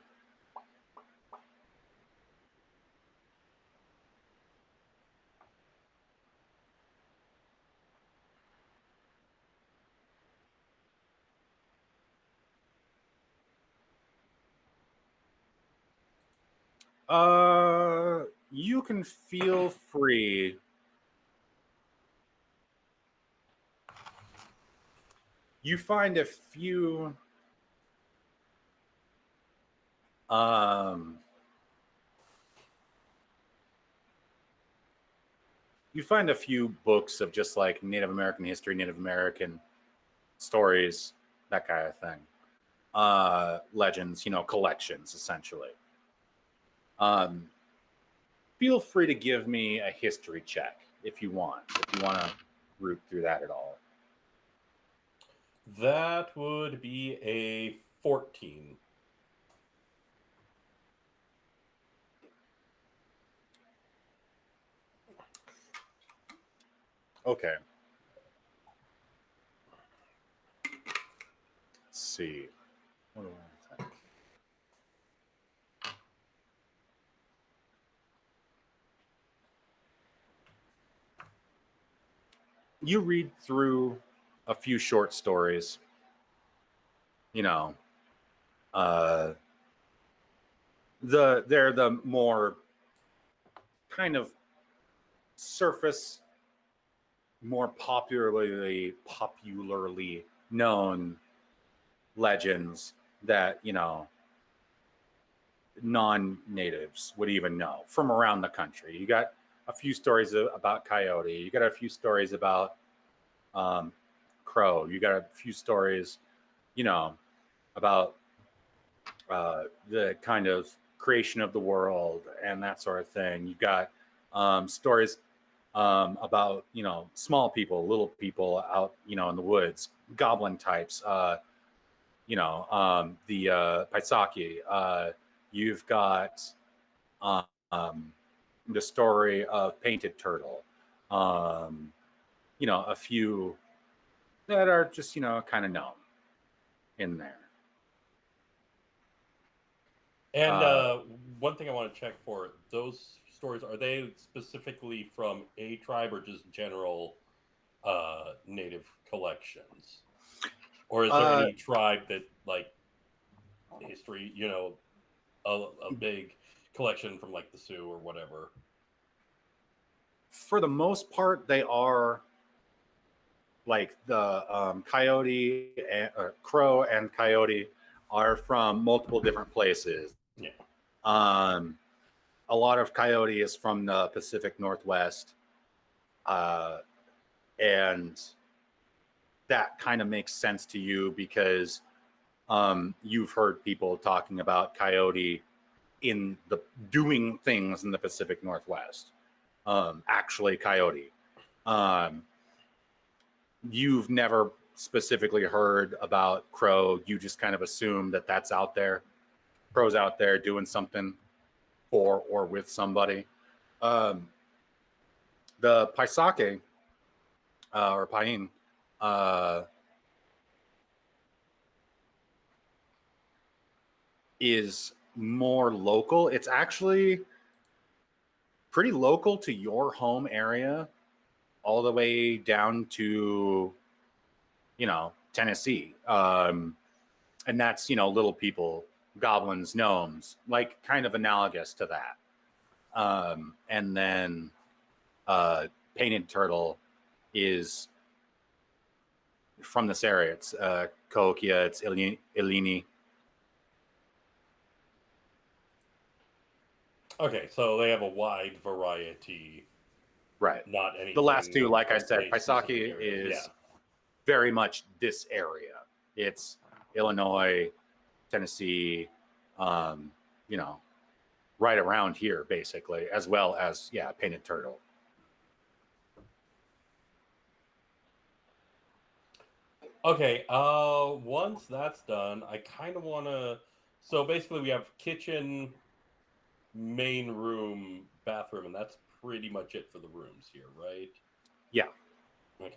You can feel free. You find a few books of just like Native American history, Native American stories, that kind of thing. Legends, collections, essentially. Feel free to give me a history check if you want to root through that at all. That would be a 14. Okay. Let's see. What do I think? You read through a few short stories, they're the more kind of surface, more popularly known legends that, non-natives would even know from around the country. You got a few stories about coyote. You got a few stories about crow. You got a few stories, about the kind of creation of the world and that sort of thing. You got stories about, small people, little people out, in the woods, goblin types, the Paisaki. You've got the story of Painted Turtle. A few that are just, kind of known in there. And one thing I want to check for, those stories, are they specifically from a tribe or just general native collections? Or is there any tribe that, like, history, a big collection from, like, the Sioux or whatever? For the most part, they are like the coyote, crow and coyote are from multiple different places. Yeah. A lot of coyote is from the Pacific Northwest. And that kind of makes sense to you because you've heard people talking about coyote in the doing things in the Pacific Northwest. Actually coyote. You've never specifically heard about crow. You just kind of assume that that's out there. Crow's out there doing something for or with somebody. The Paisake or Pain is more local. It's actually pretty local to your home area, all the way down to, Tennessee. And that's, little people, goblins, gnomes, like kind of analogous to that. And then Painted Turtle is from this area. It's Cahokia, it's Ilini. Okay, so they have a wide variety. Right. Not anything. The last two, like I said, very specific Paisake area. is very much this area. It's Illinois, Tennessee, right around here, basically, as well as, Painted Turtle. Okay, once that's done, I kind of want to... So basically we have kitchen, main room, bathroom, and that's pretty much it for the rooms here, right? Yeah. Okay.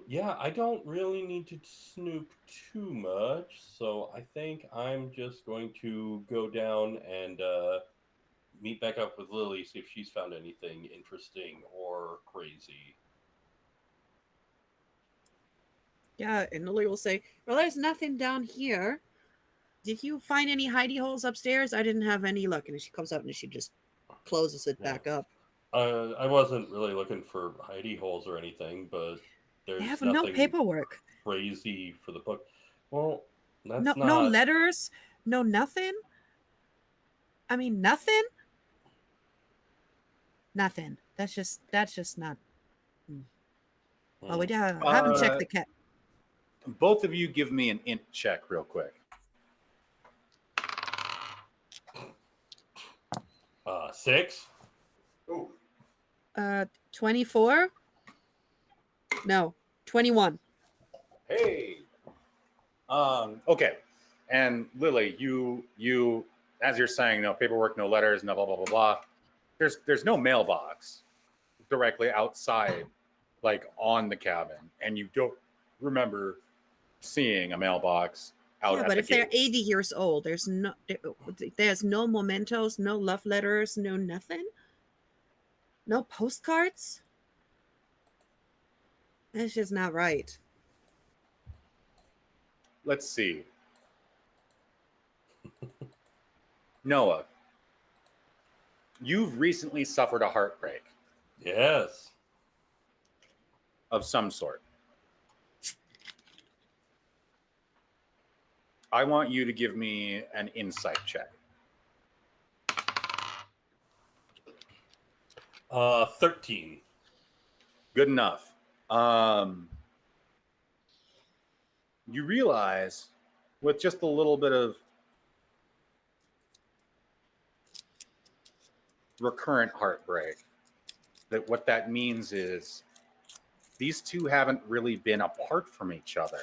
Yeah, I don't really need to snoop too much, so I think I'm just going to go down and meet back up with Lily, see if she's found anything interesting or crazy. Yeah, and Lily will say, well, there's nothing down here. Did you find any hidey holes upstairs? I didn't have any luck. And she comes out and she just closes it back up. I wasn't really looking for hidey holes or anything, but there's They have nothing no paperwork. crazy for the book. Well, that's No, not... no letters, no nothing. I mean, nothing. Nothing. That's just not. Well, we haven't checked the cat. Both of you give me an int check real quick. 6. 24. No, 21. Hey. Okay. And Lily, you as you're saying, no paperwork, no letters, no blah blah blah blah. There's no mailbox directly outside, like on the cabin, and you don't remember seeing a mailbox out. Yeah, at but the if they're gate. 80 years old, there's no mementos, no love letters, no nothing. No postcards. That's just not right. Let's see. Noah, you've recently suffered a heartbreak Yes. of some sort. I want you to give me an insight check. 13. Good enough. You realize with just a little bit of recurrent heartbreak that what that means is these two haven't really been apart from each other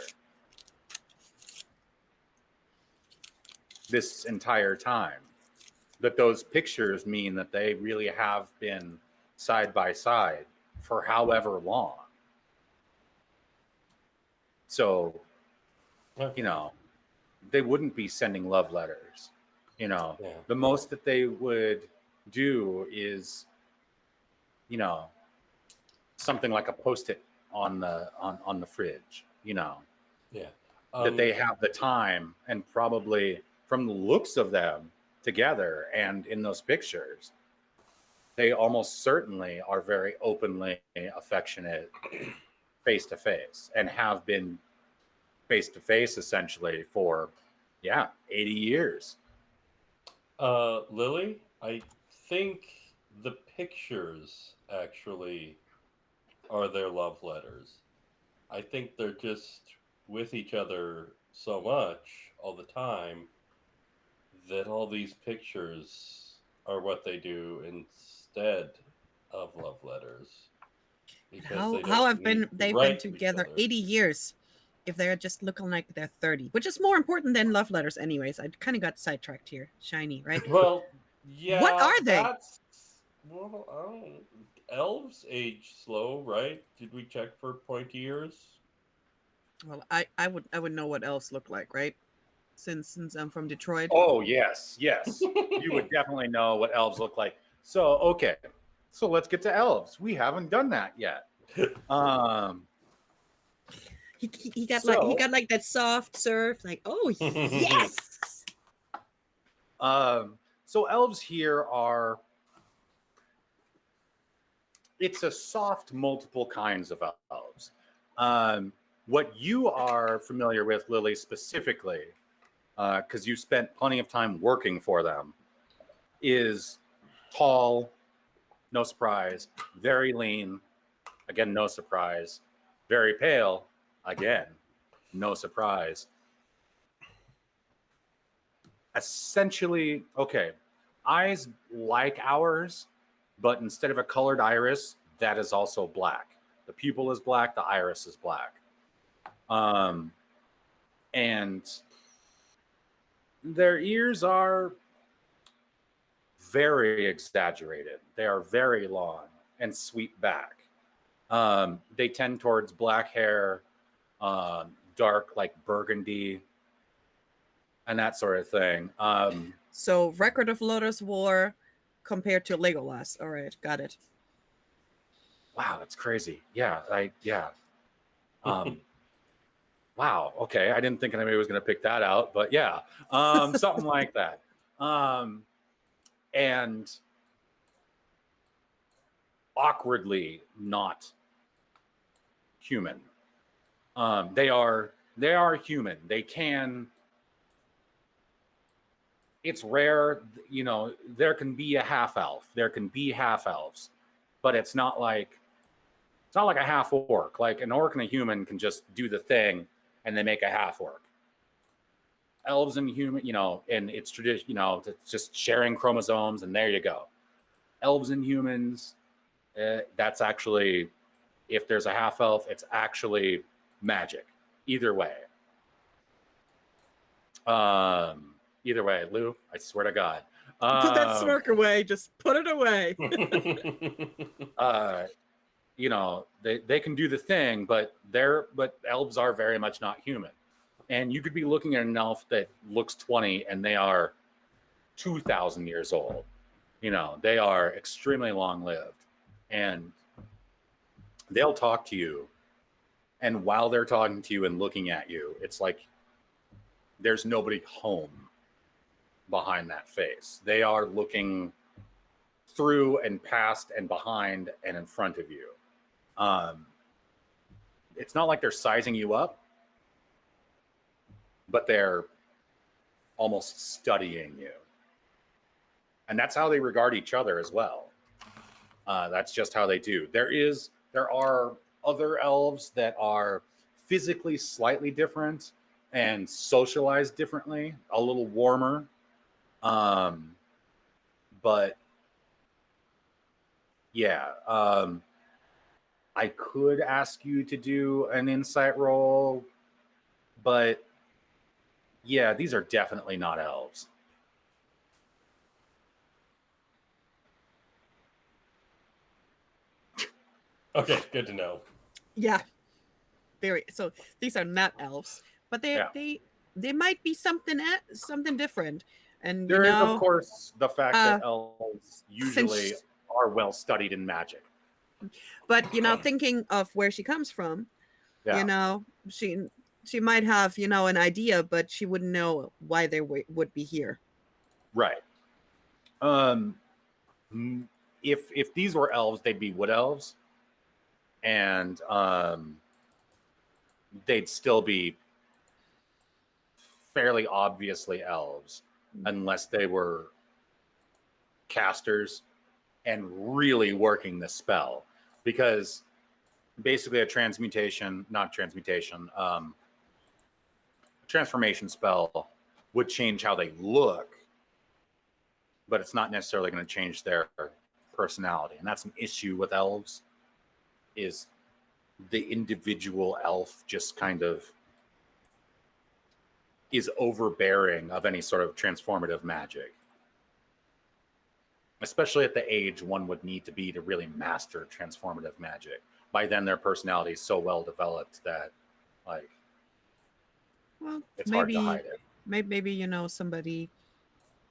this entire time. That those pictures mean that they really have been side by side for however long. So, they wouldn't be sending love letters. The most that they would do is, something like a Post-it on the fridge. That they have the time, and probably from the looks of them together and in those pictures, they almost certainly are very openly affectionate face to face, and have been face to face essentially for 80 years. Lily, I think the pictures actually are their love letters. I think they're just with each other so much all the time that all these pictures are what they do instead of love letters. Because How have they've been together 80 years if they're just looking like they're 30, which is more important than love letters anyways. I kind of got sidetracked here. Shiny, right? Well, Yeah, What are they? That's well, I don't. Elves age slow, right? Did we check for pointy ears? Well, I would know what elves look like, right? Since I'm from Detroit. Oh, yes, yes. You would definitely know what elves look like. So, okay. So let's get to elves. We haven't done that yet. Um, He got So- like that soft surf, like, oh yes. so elves here are, it's a soft multiple kinds of elves. What you are familiar with, Lily, specifically, because you spent plenty of time working for them, is tall, no surprise, very lean, again, no surprise, very pale, again, no surprise. Essentially, okay, eyes like ours, but instead of a colored iris, that is also black. The pupil is black, the iris is black. And their ears are very exaggerated. They are very long and sweep back. They tend towards black hair, dark like burgundy, and that sort of thing. So Record of Lotus War compared to Legolas. All right, got it. Wow, that's crazy. Yeah. Wow. Okay, I didn't think anybody was going to pick that out, but yeah, something like that. And awkwardly not human. They are human. They can. It's rare, you know. There can be a half elf. There can be half elves, but it's not like a half orc. Like an orc and a human can just do the thing, and they make a half orc. Elves and human, you know, and it's tradition. You know, it's just sharing chromosomes, and there you go. Elves and humans. That's actually, if there's a half elf, it's actually magic. Either way. Either way, Lou, I swear to God. Put that smirk away. Just put it away. You know, they can do the thing, but elves are very much not human. And you could be looking at an elf that looks 20 and they are 2,000 years old. You know, they are extremely long lived. And they'll talk to you. And while they're talking to you and looking at you, it's like there's nobody home behind that face. They are looking through and past and behind and in front of you. It's not like they're sizing you up, but they're almost studying you. And that's how they regard each other as well. That's just how they do. There are other elves that are physically slightly different and socialize differently, a little warmer. But yeah, I could ask you to do an insight roll, but yeah, these are definitely not elves. Okay, good to know. Yeah. Very. So these are not elves, but they might be something different. And There you is, know, of course, the fact that elves usually since- are well studied in magic. but you know, thinking of where she comes from, Yeah. you know, she might have, you know, an idea, but she wouldn't know why they would be here. Right. If these were elves, they'd be wood elves, and they'd still be fairly obviously elves, unless they were casters and really working the spell, because basically a transformation spell would change how they look, but it's not necessarily going to change their personality. And that's an issue with elves, is the individual elf just kind of is overbearing of any sort of transformative magic. especially at the age one would need to be to really master transformative magic. By then, their personality is so well developed that, like, Well, it's hard to maybe, hide it. maybe somebody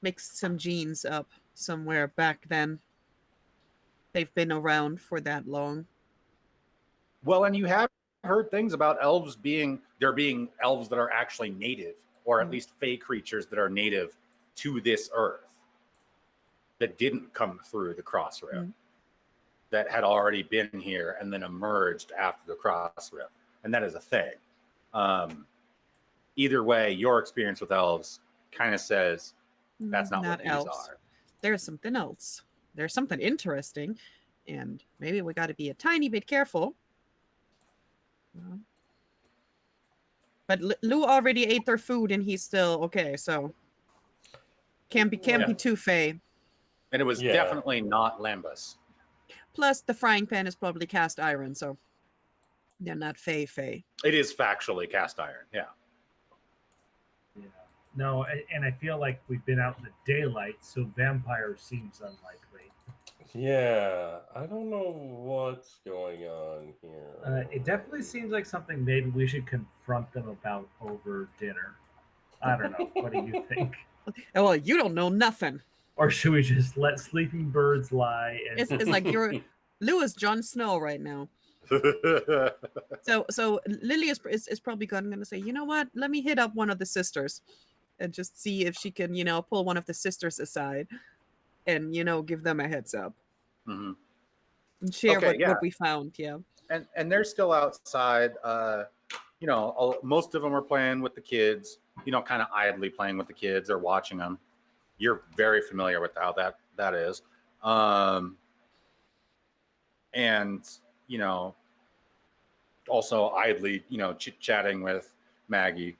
mixed some genes up somewhere back then. They've been around for that long. Well, and you have heard things about elves being elves that are actually native, or at least fey creatures that are native to this earth that didn't come through the cross rift, that had already been here and then emerged after the cross rift, and that is a thing. Either way, your experience with elves kind of says that's not what these elves. are. There's something else. There's something interesting, and maybe we got to be a tiny bit careful. But Lou already ate their food, and he's still okay. So can't be too fey. And it was definitely not Lambus. Plus, the frying pan is probably cast iron, so they're not fey. It is factually cast iron. Yeah. No, and I feel like we've been out in the daylight, so vampire seems unlikely. Yeah, I don't know what's going on here. It definitely seems like something maybe we should confront them about over dinner. I don't know. What do you think? Well, you don't know nothing. Or should we just let sleeping birds lie? And... It's like Lou is Jon Snow right now. So Lily is probably going to say, you know what? Let me hit up one of the sisters and just see if she can, pull one of the sisters aside and, give them a heads up. Mm-hmm. And share what we found. Yeah. And they're still outside. Most of them are playing with the kids, kind of idly playing with the kids or watching them. You're very familiar with how that is. And, also idly, chit-chatting with Maggie.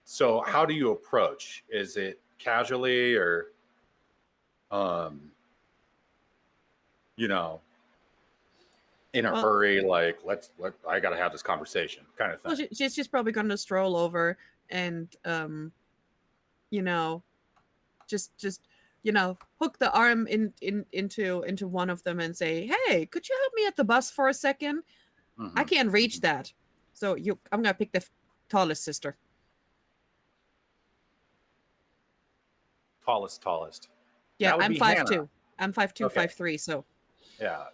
So how do you approach? Is it casually or, in a hurry, like I got to have this conversation kind of thing? Well, she's probably going to stroll over and, just hook the arm into one of them and say, hey, could you help me at the bus for a second? I can't reach that. So I'm going to pick the tallest sister. Tallest. Yeah, I'm 5'2". I'm 5'2", okay. 5'3", so. Yeah.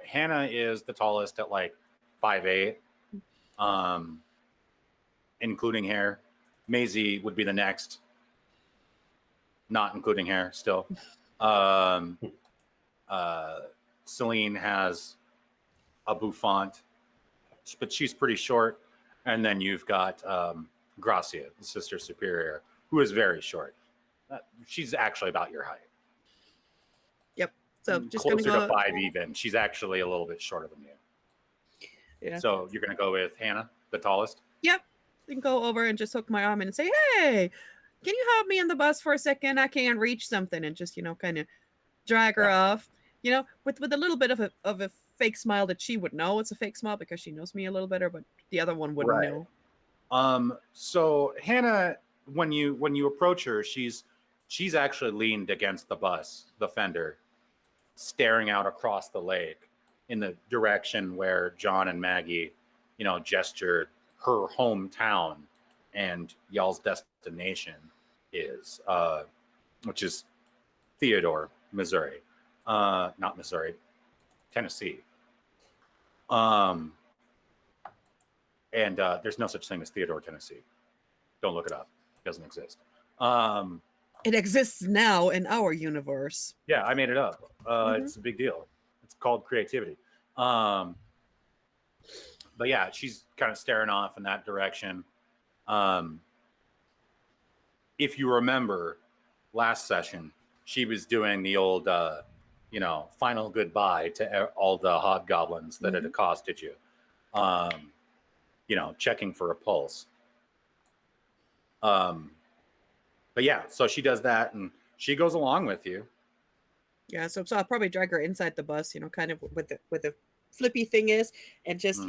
Hannah is the tallest at like 5'8", including hair. Maisie would be the next, not including hair still. Celine has a bouffant, but she's pretty short. And then you've got Gracia, the sister superior, who is very short. She's actually about your height. Yep. So just closer gonna go... to 5 even. She's actually a little bit shorter than you. Yeah. So you're gonna go with Hannah, the tallest? Yep. You can go over and just hook my arm and say, hey, can you help me on the bus for a second? I can't reach something, and just, kind of drag her off, with a little bit of a fake smile that she would know it's a fake smile because she knows me a little better, but the other one wouldn't know. So Hannah, when you approach her, she's actually leaned against the bus, the fender, staring out across the lake in the direction where John and Maggie, gestured her hometown and y'all's destination is, which is Theodore, Missouri. Not Missouri, Tennessee. And there's no such thing as Theodore, Tennessee. Don't look it up. It doesn't exist. It exists now in our universe. Yeah, I made it up. It's a big deal. It's called creativity. But yeah, she's kind of staring off in that direction. If you remember last session, she was doing the old, final goodbye to all the hobgoblins that had accosted you. Checking for a pulse. But yeah, so she does that and she goes along with you. Yeah, so I'll probably drag her inside the bus, kind of with the flippy thing is, and just,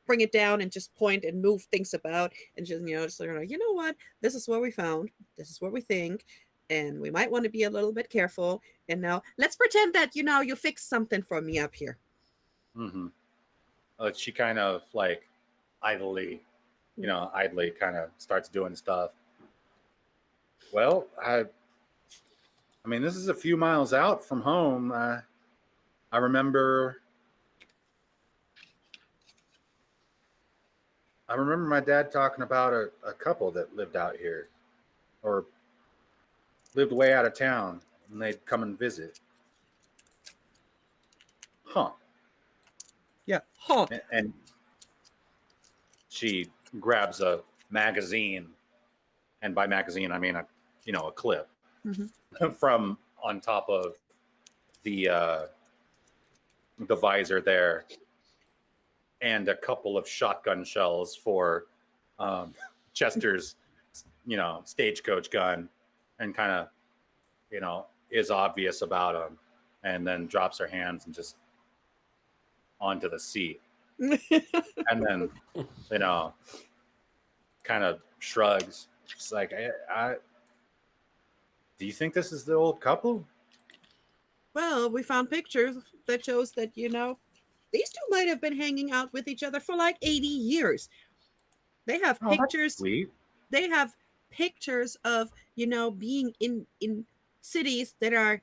bring it down and just point and move things about and just, just you know what, this is what we found. This is what we think. and we might want to be a little bit careful. And now let's pretend that you fixed something for me up here. Mm-hmm. She kind of like idly kind of starts doing stuff. Well, I mean, this is a few miles out from home. I remember my dad talking about a couple that lived out here, or lived way out of town, and they'd come and visit. Huh. Yeah. Huh. And she grabs a magazine, and by magazine I mean a clip from on top of the visor there, and a couple of shotgun shells for Chester's stagecoach gun, and kind of is obvious about him, and then drops her hands and just onto the seat, and then kind of shrugs. She's like, I do you think this is the old couple? Well, we found pictures that shows that these two might have been hanging out with each other for like 80 years. They have Oh, that's pictures. sweet. They have pictures of being in cities that are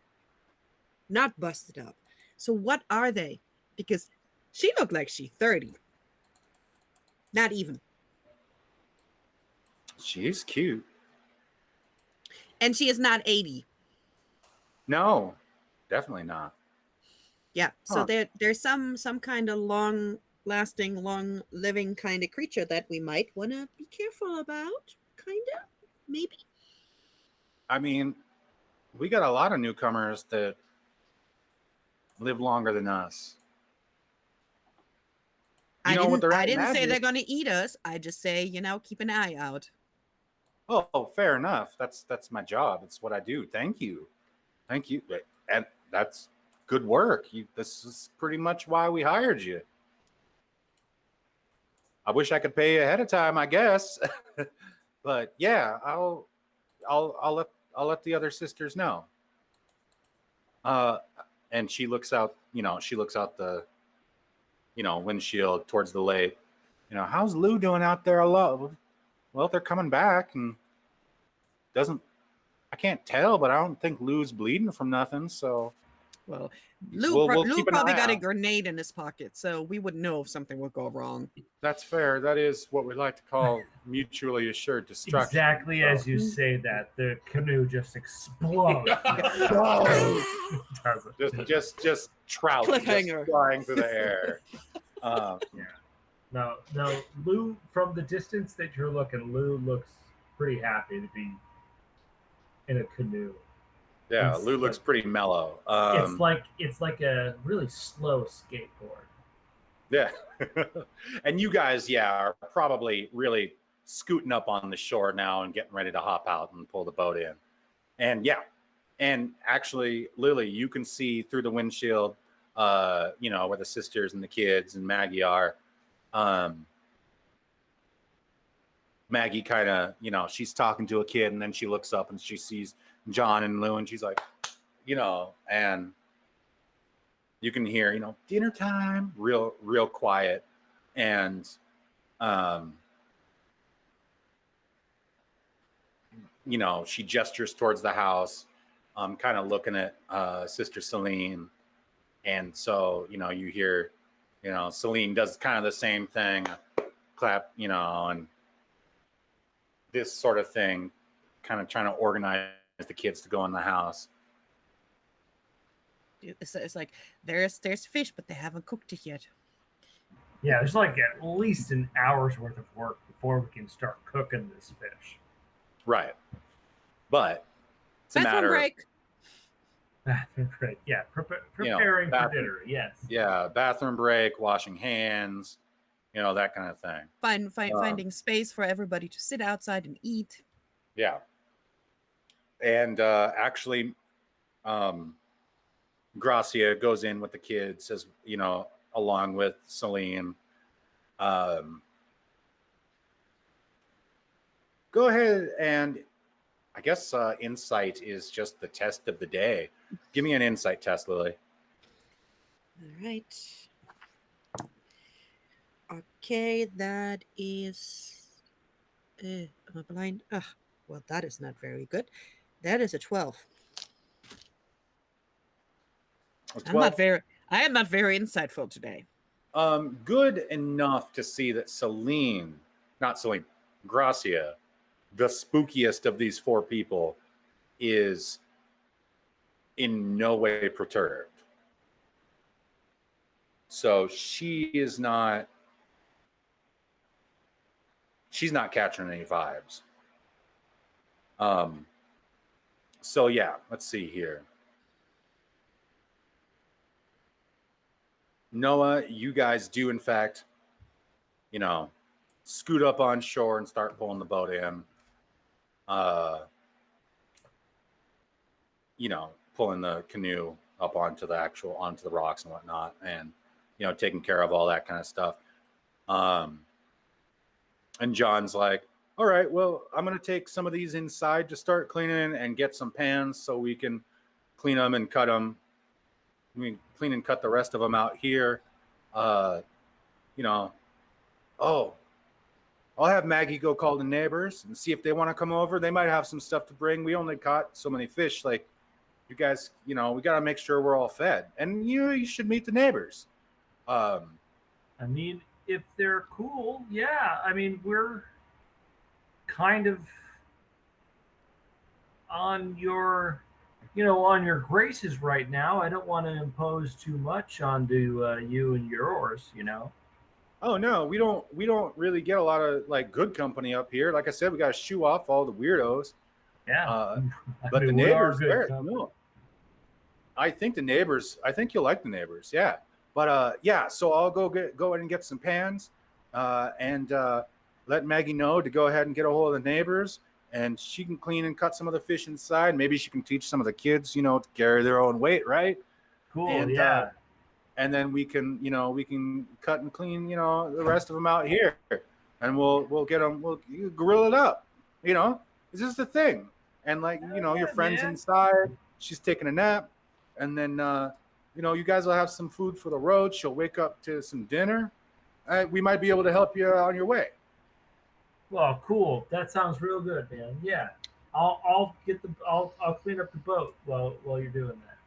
not busted up. So what are they? Because she looked like she's 30. Not even. She's cute. And she is not 80. No, definitely not. Yeah. So Huh. there's some kind of long-lasting, long-living kind of creature that we might want to be careful about. Kind of, maybe. I mean, we got a lot of newcomers that live longer than us. I they're didn't say magic. they're going to eat us. I just say, keep an eye out. Oh, fair enough. That's my job. It's what I do. Thank you. And that's good work. This is pretty much why we hired you. I wish I could pay you ahead of time, I guess. But yeah, I'll let the other sisters know. And she looks out the windshield towards the lake. How's Lou doing out there alone? Well, they're coming back, and I can't tell, but I don't think Lou's bleeding from nothing. So, well, we'll Lou keep an probably eye got a out. grenade in his pocket, so we would know if something would go wrong. That's fair. That is what we like to call mutually assured destruction. Exactly as you say that, the canoe just explodes. just trout just Cliffhanger. flying through the air. Yeah. No, Lou, from the distance that you're looking, Lou looks pretty happy to be in a canoe. Yeah, Lou looks pretty mellow. It's like a really slow skateboard. Yeah. And you guys, are probably really scooting up on the shore now and getting ready to hop out and pull the boat in. And actually, Lily, you can see through the windshield, where the sisters and the kids and Maggie are. Maggie kind of, she's talking to a kid, and then she looks up and she sees John and Lou, and she's like, and you can hear, dinner time, real quiet. And, she gestures towards the house, kind of looking at Sister Celine. And so, you hear, Celine does kind of the same thing, clap, and this sort of thing, kind of trying to organize the kids to go in the house. It's like there's fish, but they haven't cooked it yet. Yeah, there's like at least an hour's worth of work before we can start cooking this fish. Right. But it's a Bathroom matter break. Bathroom break. Yeah, preparing for dinner. Yes. Yeah, bathroom break, washing hands, that kind of thing. Finding space for everybody to sit outside and eat. Yeah. And actually, Gracia goes in with the kids, as along with Celine. Go ahead and I guess insight is just the test of the day. Give me an insight test, Lily. All right. Okay, that is. Am I blind? Ugh. Well, that is not very good. That is a 12. I'm not 12. very. I am not very insightful today. Good enough to see that not Celine, Gracia, the spookiest of these four people, is in no way perturbed. So she's not catching any vibes. So yeah, let's see here. Noah, you guys do in fact, scoot up on shore and start pulling the boat in. Pulling the canoe up onto the rocks and whatnot, and taking care of all that kind of stuff. And John's like, all right, well, I'm going to take some of these inside to start cleaning and get some pans so we can clean them and cut them. Clean and cut the rest of them out here. Oh, I'll have Maggie go call the neighbors and see if they want to come over. They might have some stuff to bring. We only caught so many fish. Like, you guys, we got to make sure we're all fed. And you should meet the neighbors. I mean, if they're cool, yeah. I mean, we're kind of on your graces right now. I don't want to impose too much onto you and yours, Oh no, we don't really get a lot of like good company up here. Like I said, we got to shoo off all the weirdos. Yeah. But the we are neighbors, good company. no. I think you'll like the neighbors. Yeah. But yeah, so I'll go ahead and get some pans, and let Maggie know to go ahead and get a hold of the neighbors, and she can clean and cut some of the fish inside. Maybe she can teach some of the kids, to carry their own weight, right? Cool. And, yeah. And then we can cut and clean, the rest of them out here, and we'll get them, we'll grill it up. It's just a thing. And like, your friend's inside, she's taking a nap, and then you guys will have some food for the road. She'll wake up to some dinner. We might be able to help you on your way. Well, cool. That sounds real good, man. Yeah. I'll clean up the boat while you're doing that.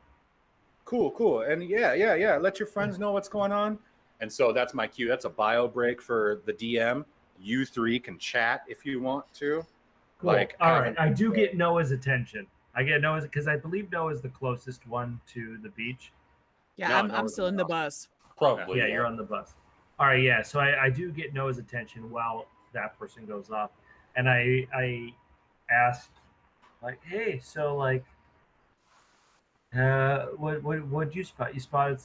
Cool. And yeah. Let your friends know what's going on. And so that's my cue. That's a bio break for the DM. You three can chat if you want to. Cool. All right. I do get Noah's attention. I get Noah's because I believe Noah's the closest one to the beach. Yeah, I'm still in the bus. Probably. Yeah, you're on the bus. All right, yeah. So I do get Noah's attention while that person goes off. And I ask, like, hey, so like what you spot? You spotted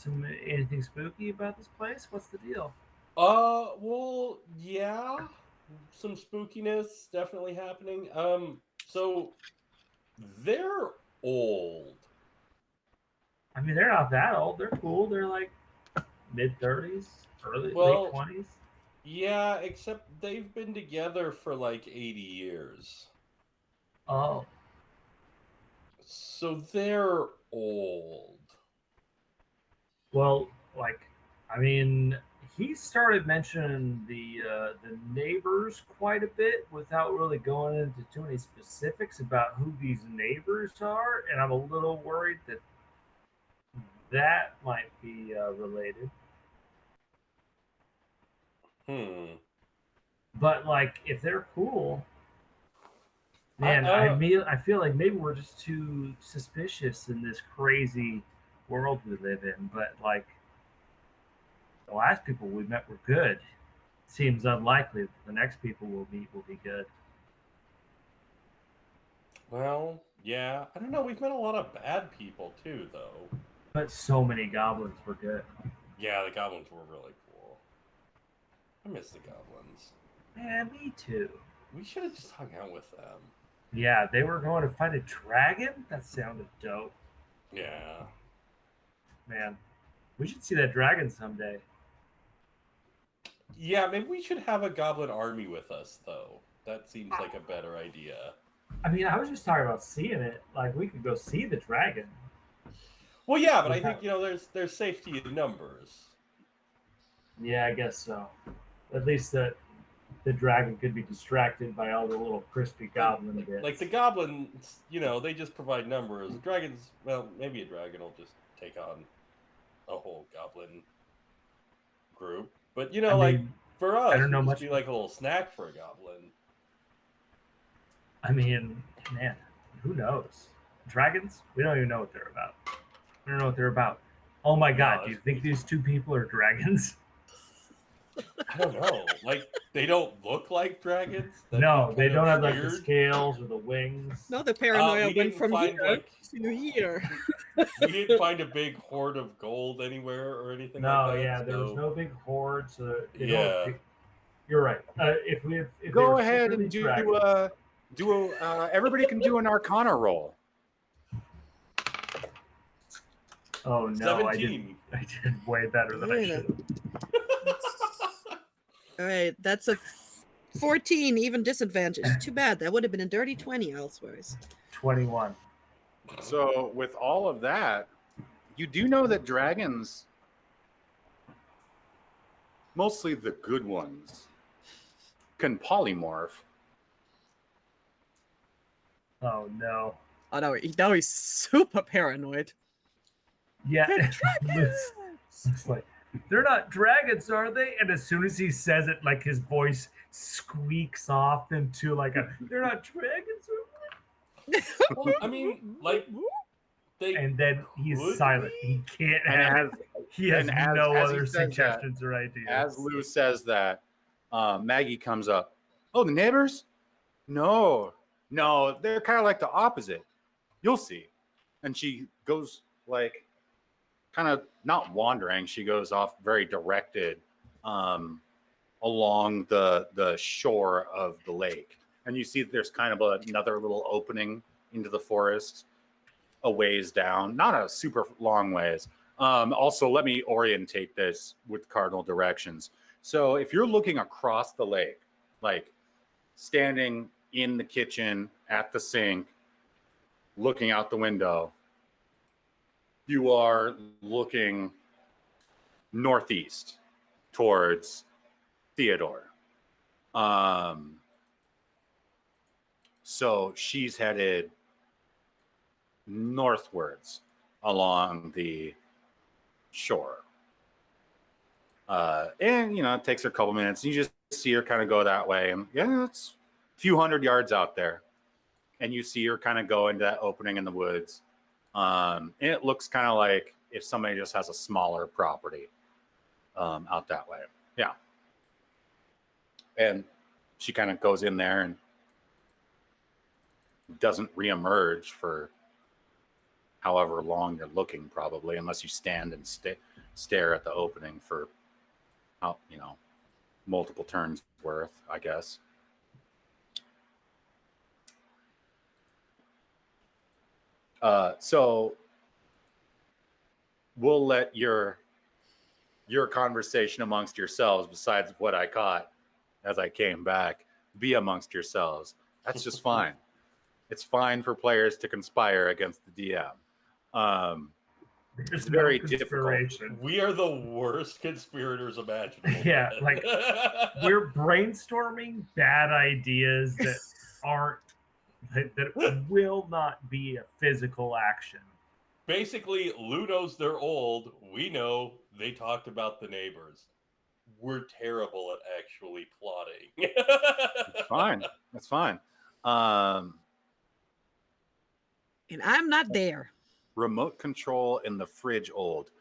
anything spooky about this place? What's the deal? Well, yeah. Some spookiness definitely happening. So they're old. I mean, they're not that old. They're cool. They're like mid-30s, late 20s. Yeah, except they've been together for like 80 years. Oh. So they're old. Well, like, I mean, he started mentioning the neighbors quite a bit without really going into too many specifics about who these neighbors are, and I'm a little worried that might be related. But like, if they're cool, man, I feel like maybe we're just too suspicious in this crazy world we live in. But like, the last people we met were good. Seems unlikely that the next people we'll meet will be good. Well, yeah. I don't know. We've met a lot of bad people too, though. But so many goblins were good. Yeah, the goblins were really cool. I miss the goblins. Yeah, me too. We should have just hung out with them. Yeah, they were going to fight a dragon? That sounded dope. Yeah. Man, we should see that dragon someday. Yeah, maybe we should have a goblin army with us, though. That seems like a better idea. I mean, I was just talking about seeing it. Like, we could go see the dragon. Well, yeah, but I think there's safety in numbers. Yeah, I guess so. At least the dragon could be distracted by all the little crispy goblin bits. Like the goblins, they just provide numbers. The dragons, well, maybe a dragon will just take on a whole goblin group. But for us, I don't know it'd much. just be like a little snack for a goblin. I mean, man, who knows? Dragons? We don't even know what they're about. We don't know what they're about. Oh my god, do you think these two people are dragons? I don't know. Like, they don't look like dragons? No, they don't have like the scales or the wings. No, the paranoia went from find, here to here. We didn't find a big hoard of gold anywhere or anything like that. No, yeah, there was no big hoard. So yeah. You're right. If go ahead and everybody can do an Arcana roll. Oh no, 17. I did way better than I should have. All right, that's a 14, even disadvantage. Too bad. That would have been a dirty 20 elsewise. 21. So with all of that, you do know that dragons, mostly the good ones, can polymorph. Oh no. Oh no, now he's super paranoid. Yeah. It's like, they're not dragons, are they? And as soon as he says it, like his voice squeaks off into like they're not dragons, are they? Well, I mean, like, and then he's silent. He can't have. He has no other suggestions or ideas. As Lou says that, Maggie comes up. Oh, the neighbors? No, they're kind of like the opposite. You'll see. And she goes like, kind of not wandering. She goes off very directed along the shore of the lake. And you see there's kind of another little opening into the forest a ways down, not a super long ways. Also, let me orientate this with Cardinal Directions. So if you're looking across the lake, like standing in the kitchen at the sink, looking out the window, you are looking northeast towards Theodore. So she's headed northwards along the shore. And, it takes her a couple minutes. You just see her kind of go that way. And yeah, it's a few hundred yards out there. And you see her kind of go into that opening in the woods. And it looks kind of like if somebody just has a smaller property out that way. Yeah. And she kind of goes in there and doesn't reemerge for however long you're looking, probably, unless you stand and stare at the opening for, multiple turns worth, I guess. So we'll let your conversation amongst yourselves, besides what I caught as I came back, be amongst yourselves. That's just fine. It's fine for players to conspire against the DM. It's very difficult. We are the worst conspirators imaginable. Yeah, like we're brainstorming bad ideas that will not be a physical action. Basically, Lou knows they're old. We know they talked about the neighbors. We're terrible at actually plotting. It's fine. That's fine. And I'm not there. Remote control in the fridge old.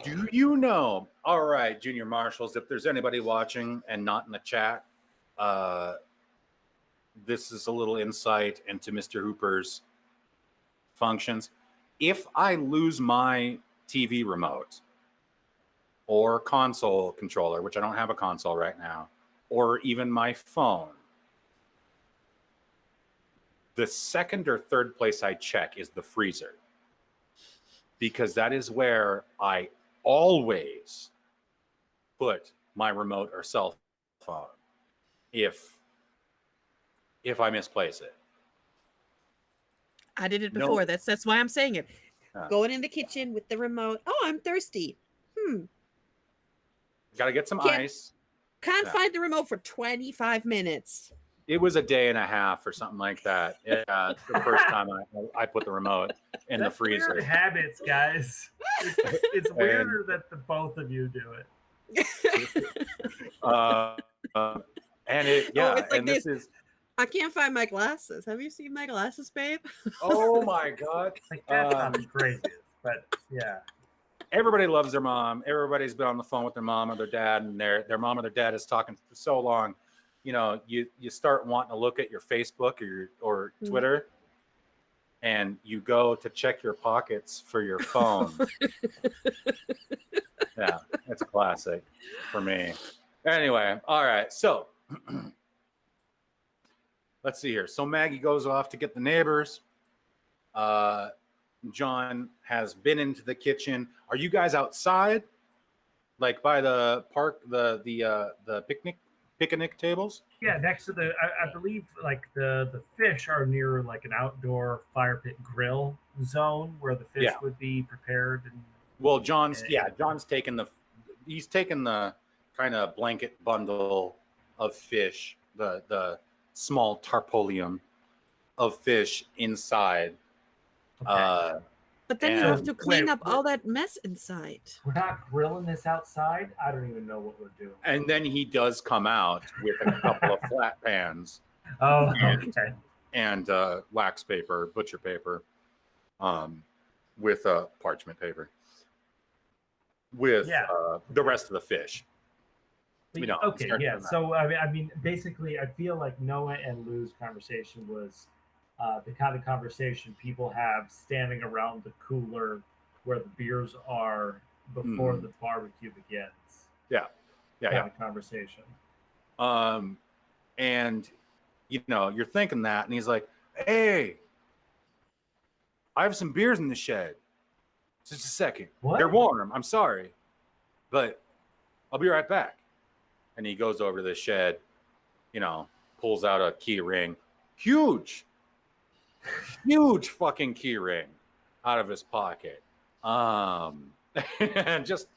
Do you know? All right, Junior Marshals, if there's anybody watching and not in the chat, this is a little insight into Mr. Hooper's functions. If I lose my TV remote or console controller, which I don't have a console right now, or even my phone, the second or third place I check is the freezer, because that is where I always put my remote or cell phone if I misplace it. I did it No. before. That's why I'm saying it. Yeah. Going in the kitchen with the remote. Oh, I'm thirsty. Got to get some Can't- ice. Can't Yeah. find the remote for 25 minutes. It was a day and a half or something like that. Yeah, the first time I put the remote in That's the freezer. weird habits, guys. It's weirder that the both of you do it. And it, yeah, it's like and this this. is, I can't find my glasses. Have you seen my glasses, babe? oh my God. Like that's not the craziest, but yeah. Everybody loves their mom. Everybody's been on the phone with their mom or their dad, and their mom or their dad is talking for so long. You know, you start wanting to look at your Facebook or Twitter, and you go to check your pockets for your phone. Yeah, it's a classic for me. Anyway, all right. So let's see here. So Maggie goes off to get the neighbors. John has been into the kitchen. Are you guys outside, like by the park, the picnic tables? Yeah, next to the, I believe like the fish are near like an outdoor fire pit grill zone where the fish Yeah. would be prepared. And Well, John's taken the kind of blanket bundle of fish, the small tarpaulin of fish inside. Okay. But then you And- have to clean Wait, up all that mess inside. We're not grilling this outside. I don't even know what we're doing. And then he does come out with a couple of flat pans Oh, And- okay. and wax paper, butcher paper, with parchment paper, with Yeah. the rest of the fish. You know, Okay, start yeah. from that. So I mean, basically, I feel like Noah and Lou's conversation was the kind of conversation people have standing around the cooler where the beers are before the barbecue begins. Yeah, Kind of conversation. And you know, you're thinking that, and he's like, "Hey, I have some beers in the shed. Just a second. What? They're warm. I'm sorry, but I'll be right back." And he goes over to the shed, you know, pulls out a key ring, huge fucking key ring out of his pocket. And just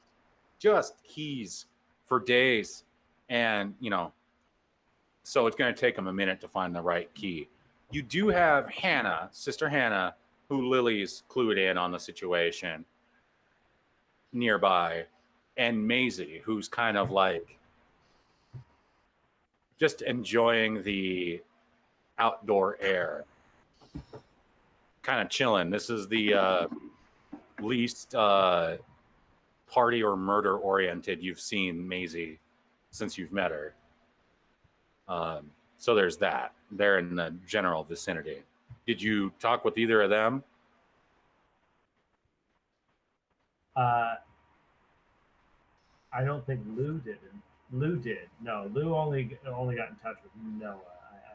keys for days. And, you know, so it's going to take him a minute to find the right key. You do have Hannah, Sister Hannah, who Lily's clued in on the situation nearby, and Maisie, who's kind of like just enjoying the outdoor air, kind of chilling. This is the least party or murder oriented you've seen Maisie since you've met her. So there's that. They're in the general vicinity. Did you talk with either of them? I don't think Lou did. Lou did. No, Lou only got in touch with Noah.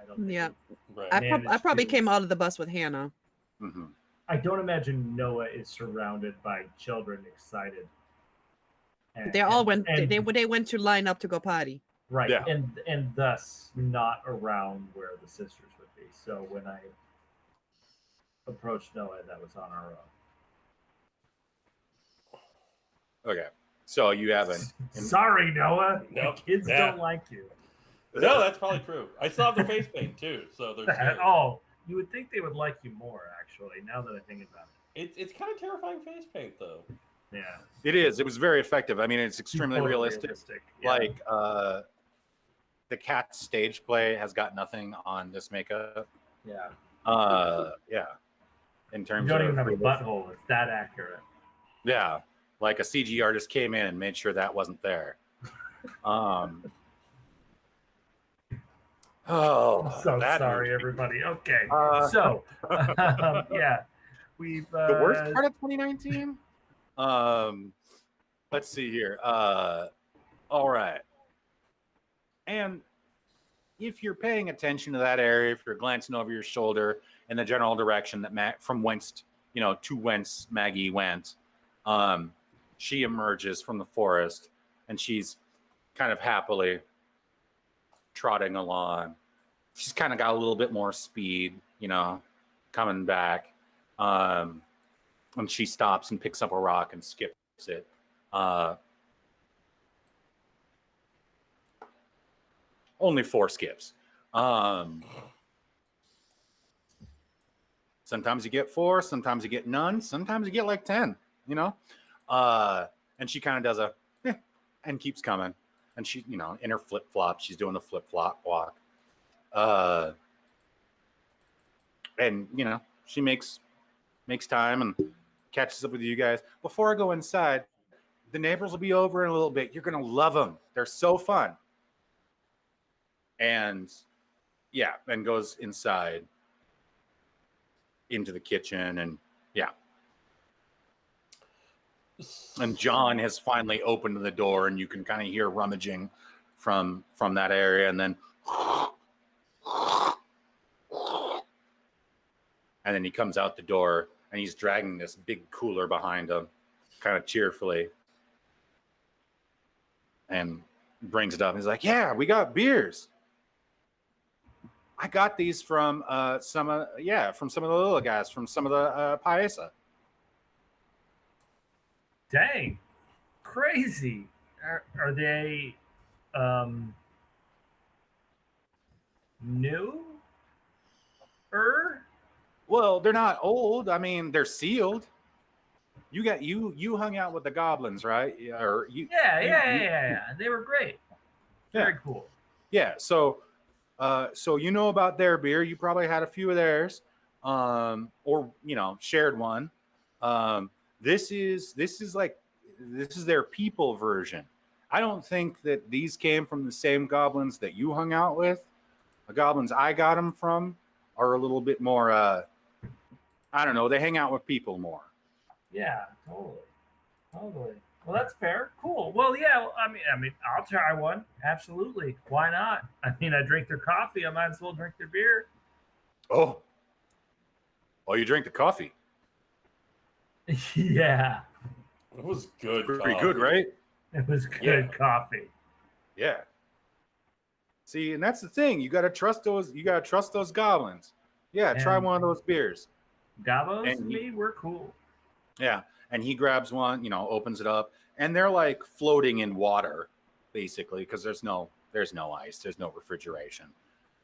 I don't. Think Yeah. Right. I managed probably to- came out of the bus with Hannah. Mm-hmm. I don't imagine Noah is surrounded by children excited. And- They all and- went. and- They went to line up to go potty. right, Yeah. and thus not around where the sisters would be. So when I approached Noah, that was on our own. Okay. So you haven't. Sorry, Noah. Nope. The kids Yeah. don't like you. No, that's probably true. I still have the face paint too, so there's that. Oh, you would think they would like you more, actually. Now that I think about It's kind of terrifying face paint though. it. Yeah. It is. It was very effective. I mean, it's extremely realistic. Yeah. Like the cat stage play has got nothing on this makeup. Yeah. Yeah. In You terms don't of even have a butthole. It's that accurate. yeah, like a CG artist came in and made sure that wasn't there. Oh, I'm so that sorry, movie. everybody. Okay. Uh, So, yeah, we've The worst part of 2019. Let's see here. All right. And if you're paying attention to that area, if you're glancing over your shoulder in the general direction that from whence, to whence Maggie went, she emerges from the forest and she's kind of happily trotting along. She's kind of got a little bit more speed, coming back. And she stops and picks up a rock and skips it. Only 4 skips. Sometimes you get 4, sometimes you get none, sometimes you get like 10, you know? And she kind of does a, and keeps coming. And she, you know, in her flip-flop, she's doing the flip-flop walk. And, you know, she makes time and catches up with you guys. Before I go inside, the neighbors will be over in a little bit. You're going to love them. They're so fun. And, yeah, then goes inside into the kitchen, and yeah. And John has finally opened the door, and you can kind of hear rummaging from that area, and then he comes out the door, and he's dragging this big cooler behind him, kind of cheerfully, and brings it up. He's like, "Yeah, we got beers. I got these from some of the little guys from some of the Paisa." Dang, crazy. Are they new? Well, they're not old. I mean, they're sealed. You hung out with the goblins, right? Or you? Yeah. They were great. Very cool. Yeah. So you know about their beer. You probably had a few of theirs, or you know, shared one. This is their people version. I don't think that these came from the same goblins that you hung out with. The goblins I got them from are a little bit more. I don't know. They hang out with people more. Yeah, totally. Well, that's fair. Cool. Well, yeah. I mean, I'll try one. Absolutely. Why not? I mean, I drink their coffee. I might as well drink their beer. Oh, you drink the coffee? Yeah. It was good. Pretty good, right? It was good coffee. Yeah. See, and that's the thing. You gotta trust those. You gotta trust those goblins. Yeah, try one of those beers. Gabos and me, we're cool. Yeah, and he grabs one. You know, opens it up, and they're like floating in water, basically, because there's no ice, there's no refrigeration.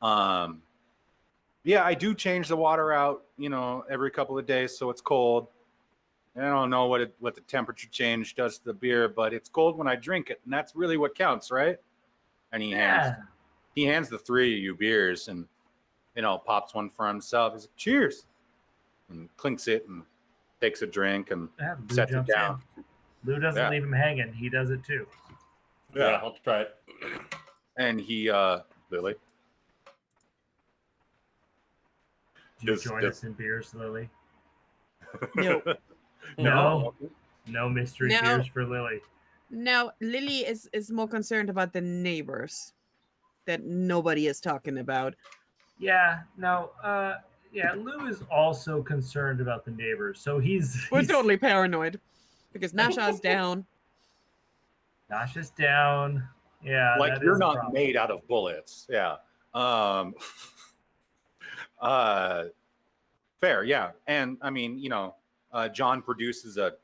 Yeah, I do change the water out. You know, every couple of days, so it's cold. I don't know what the temperature change does to the beer, but it's cold when I drink it, and that's really what counts, right? And he hands the 3 of you beers, and you know, pops one for himself. He's like, "Cheers," and clinks it and takes a drink and sets it down. Lou doesn't leave him hanging; he does it too. Yeah, I'll try it. And he, Lily, do you join us in beers, Lily? No. No mystery beers for Lily. No, Lily is more concerned about the neighbors that nobody is talking about. Yeah, no, Lou is also concerned about the neighbors. So We're totally paranoid because Nasha's down. Nasha's down. Yeah, like you're not made out of bullets. Yeah. Fair, yeah. And I mean, you know, John produces a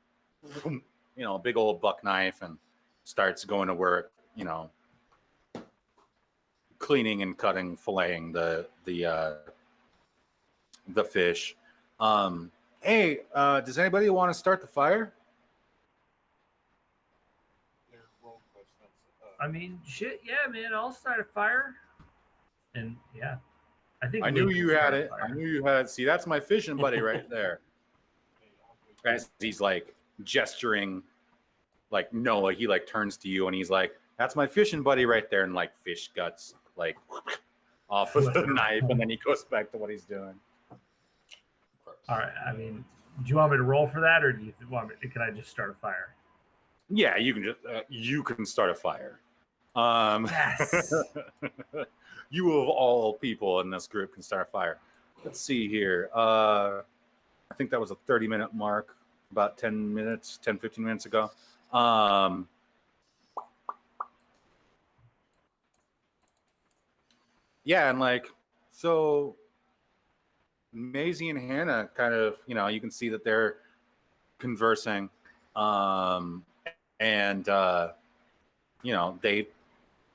big old buck knife and starts going to work, you know, cleaning and cutting, filleting the fish. Hey, does anybody want to start the fire? I mean, shit, yeah, man, I'll start a fire. And yeah, I knew you had it. I knew you had it. See, that's my fishing buddy right there. As he's like gesturing, like Noah, he like turns to you and he's like, "That's my fishing buddy right there," and like fish guts like off with the knife, and then he goes back to what he's doing. All right. I mean, do you want me to roll for that, or do you want me? Can I just start a fire? Yeah, you can just you can start a fire. Yes. You of all people in this group can start a fire. Let's see here. I think that was a 30-minute mark, about 10, 15 minutes ago. Yeah, and like, so Maisie and Hannah kind of, you can see that they're conversing, and they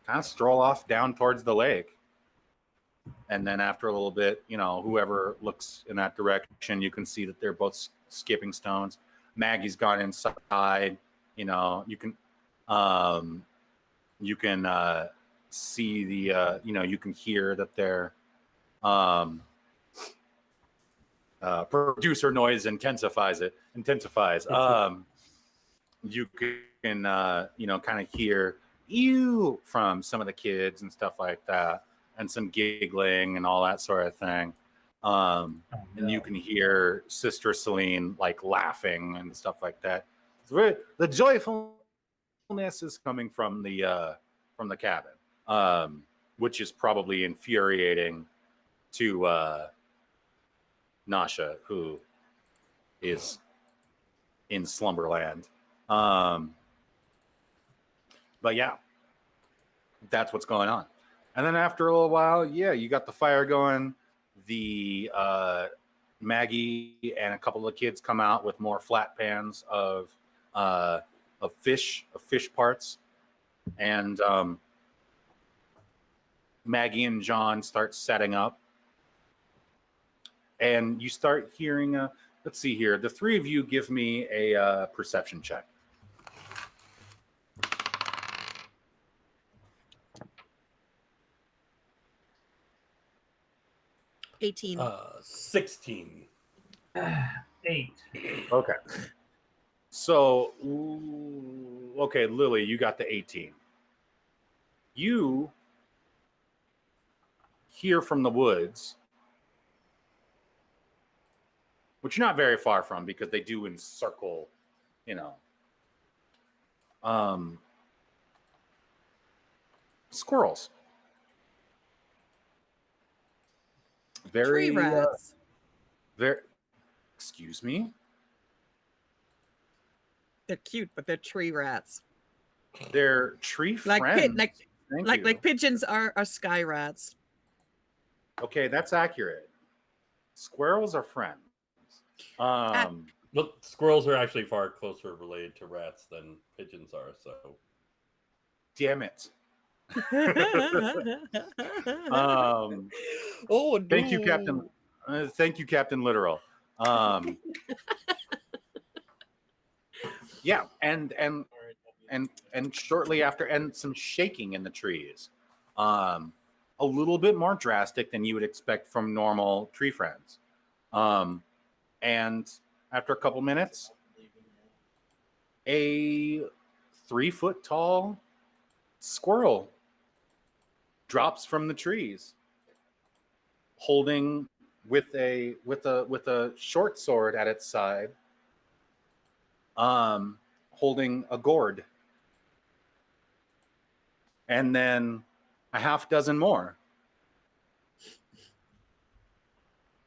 kind of stroll off down towards the lake. And then after a little bit, whoever looks in that direction, you can see that they're both skipping stones. Maggie's gone inside. You can see the you can hear that their producer noise intensifies. You can kind of hear ew from some of the kids and stuff like that, and some giggling and all that sort of thing. And you can hear Sister Celine like laughing and stuff like that. The joyfulness is coming from the cabin, which is probably infuriating to Nasha, who is in Slumberland. But yeah, that's what's going on. And then after a little while, you got the fire going. The Maggie and a couple of kids come out with more flat pans of fish parts, and Maggie and John start setting up, and you start hearing. Let's see here. The three of you give me a perception check. 18. 16. 8. Okay. So, okay, Lily, you got the 18. You hear from the woods, which you're not very far from because they do encircle, squirrels. Tree rats. Excuse me? They're cute, but they're tree rats. They're tree friends. Like pigeons are sky rats. Okay, that's accurate. Squirrels are friends. Look, squirrels are actually far closer related to rats than pigeons are, so. Damn it. Oh, no. Thank you, Captain. Thank you, Captain Literal. Yeah, and shortly after, and some shaking in the trees, a little bit more drastic than you would expect from normal tree friends. And after a couple minutes, a 3-foot tall squirrel drops from the trees, holding with a short sword at its side, holding a gourd, and then a half dozen more,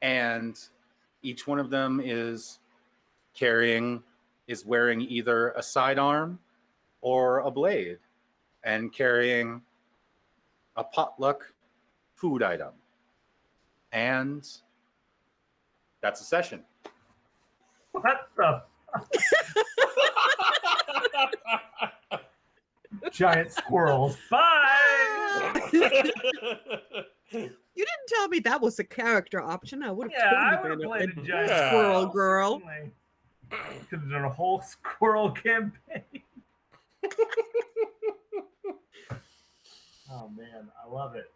and each one of them is wearing either a sidearm or a blade, and carrying a potluck food item. And that's a session. What the? Giant squirrels. Bye. You didn't tell me that was a character option. I would have I totally would have been played a giant squirrel girl. Could have done a whole squirrel campaign. Oh man, I love it.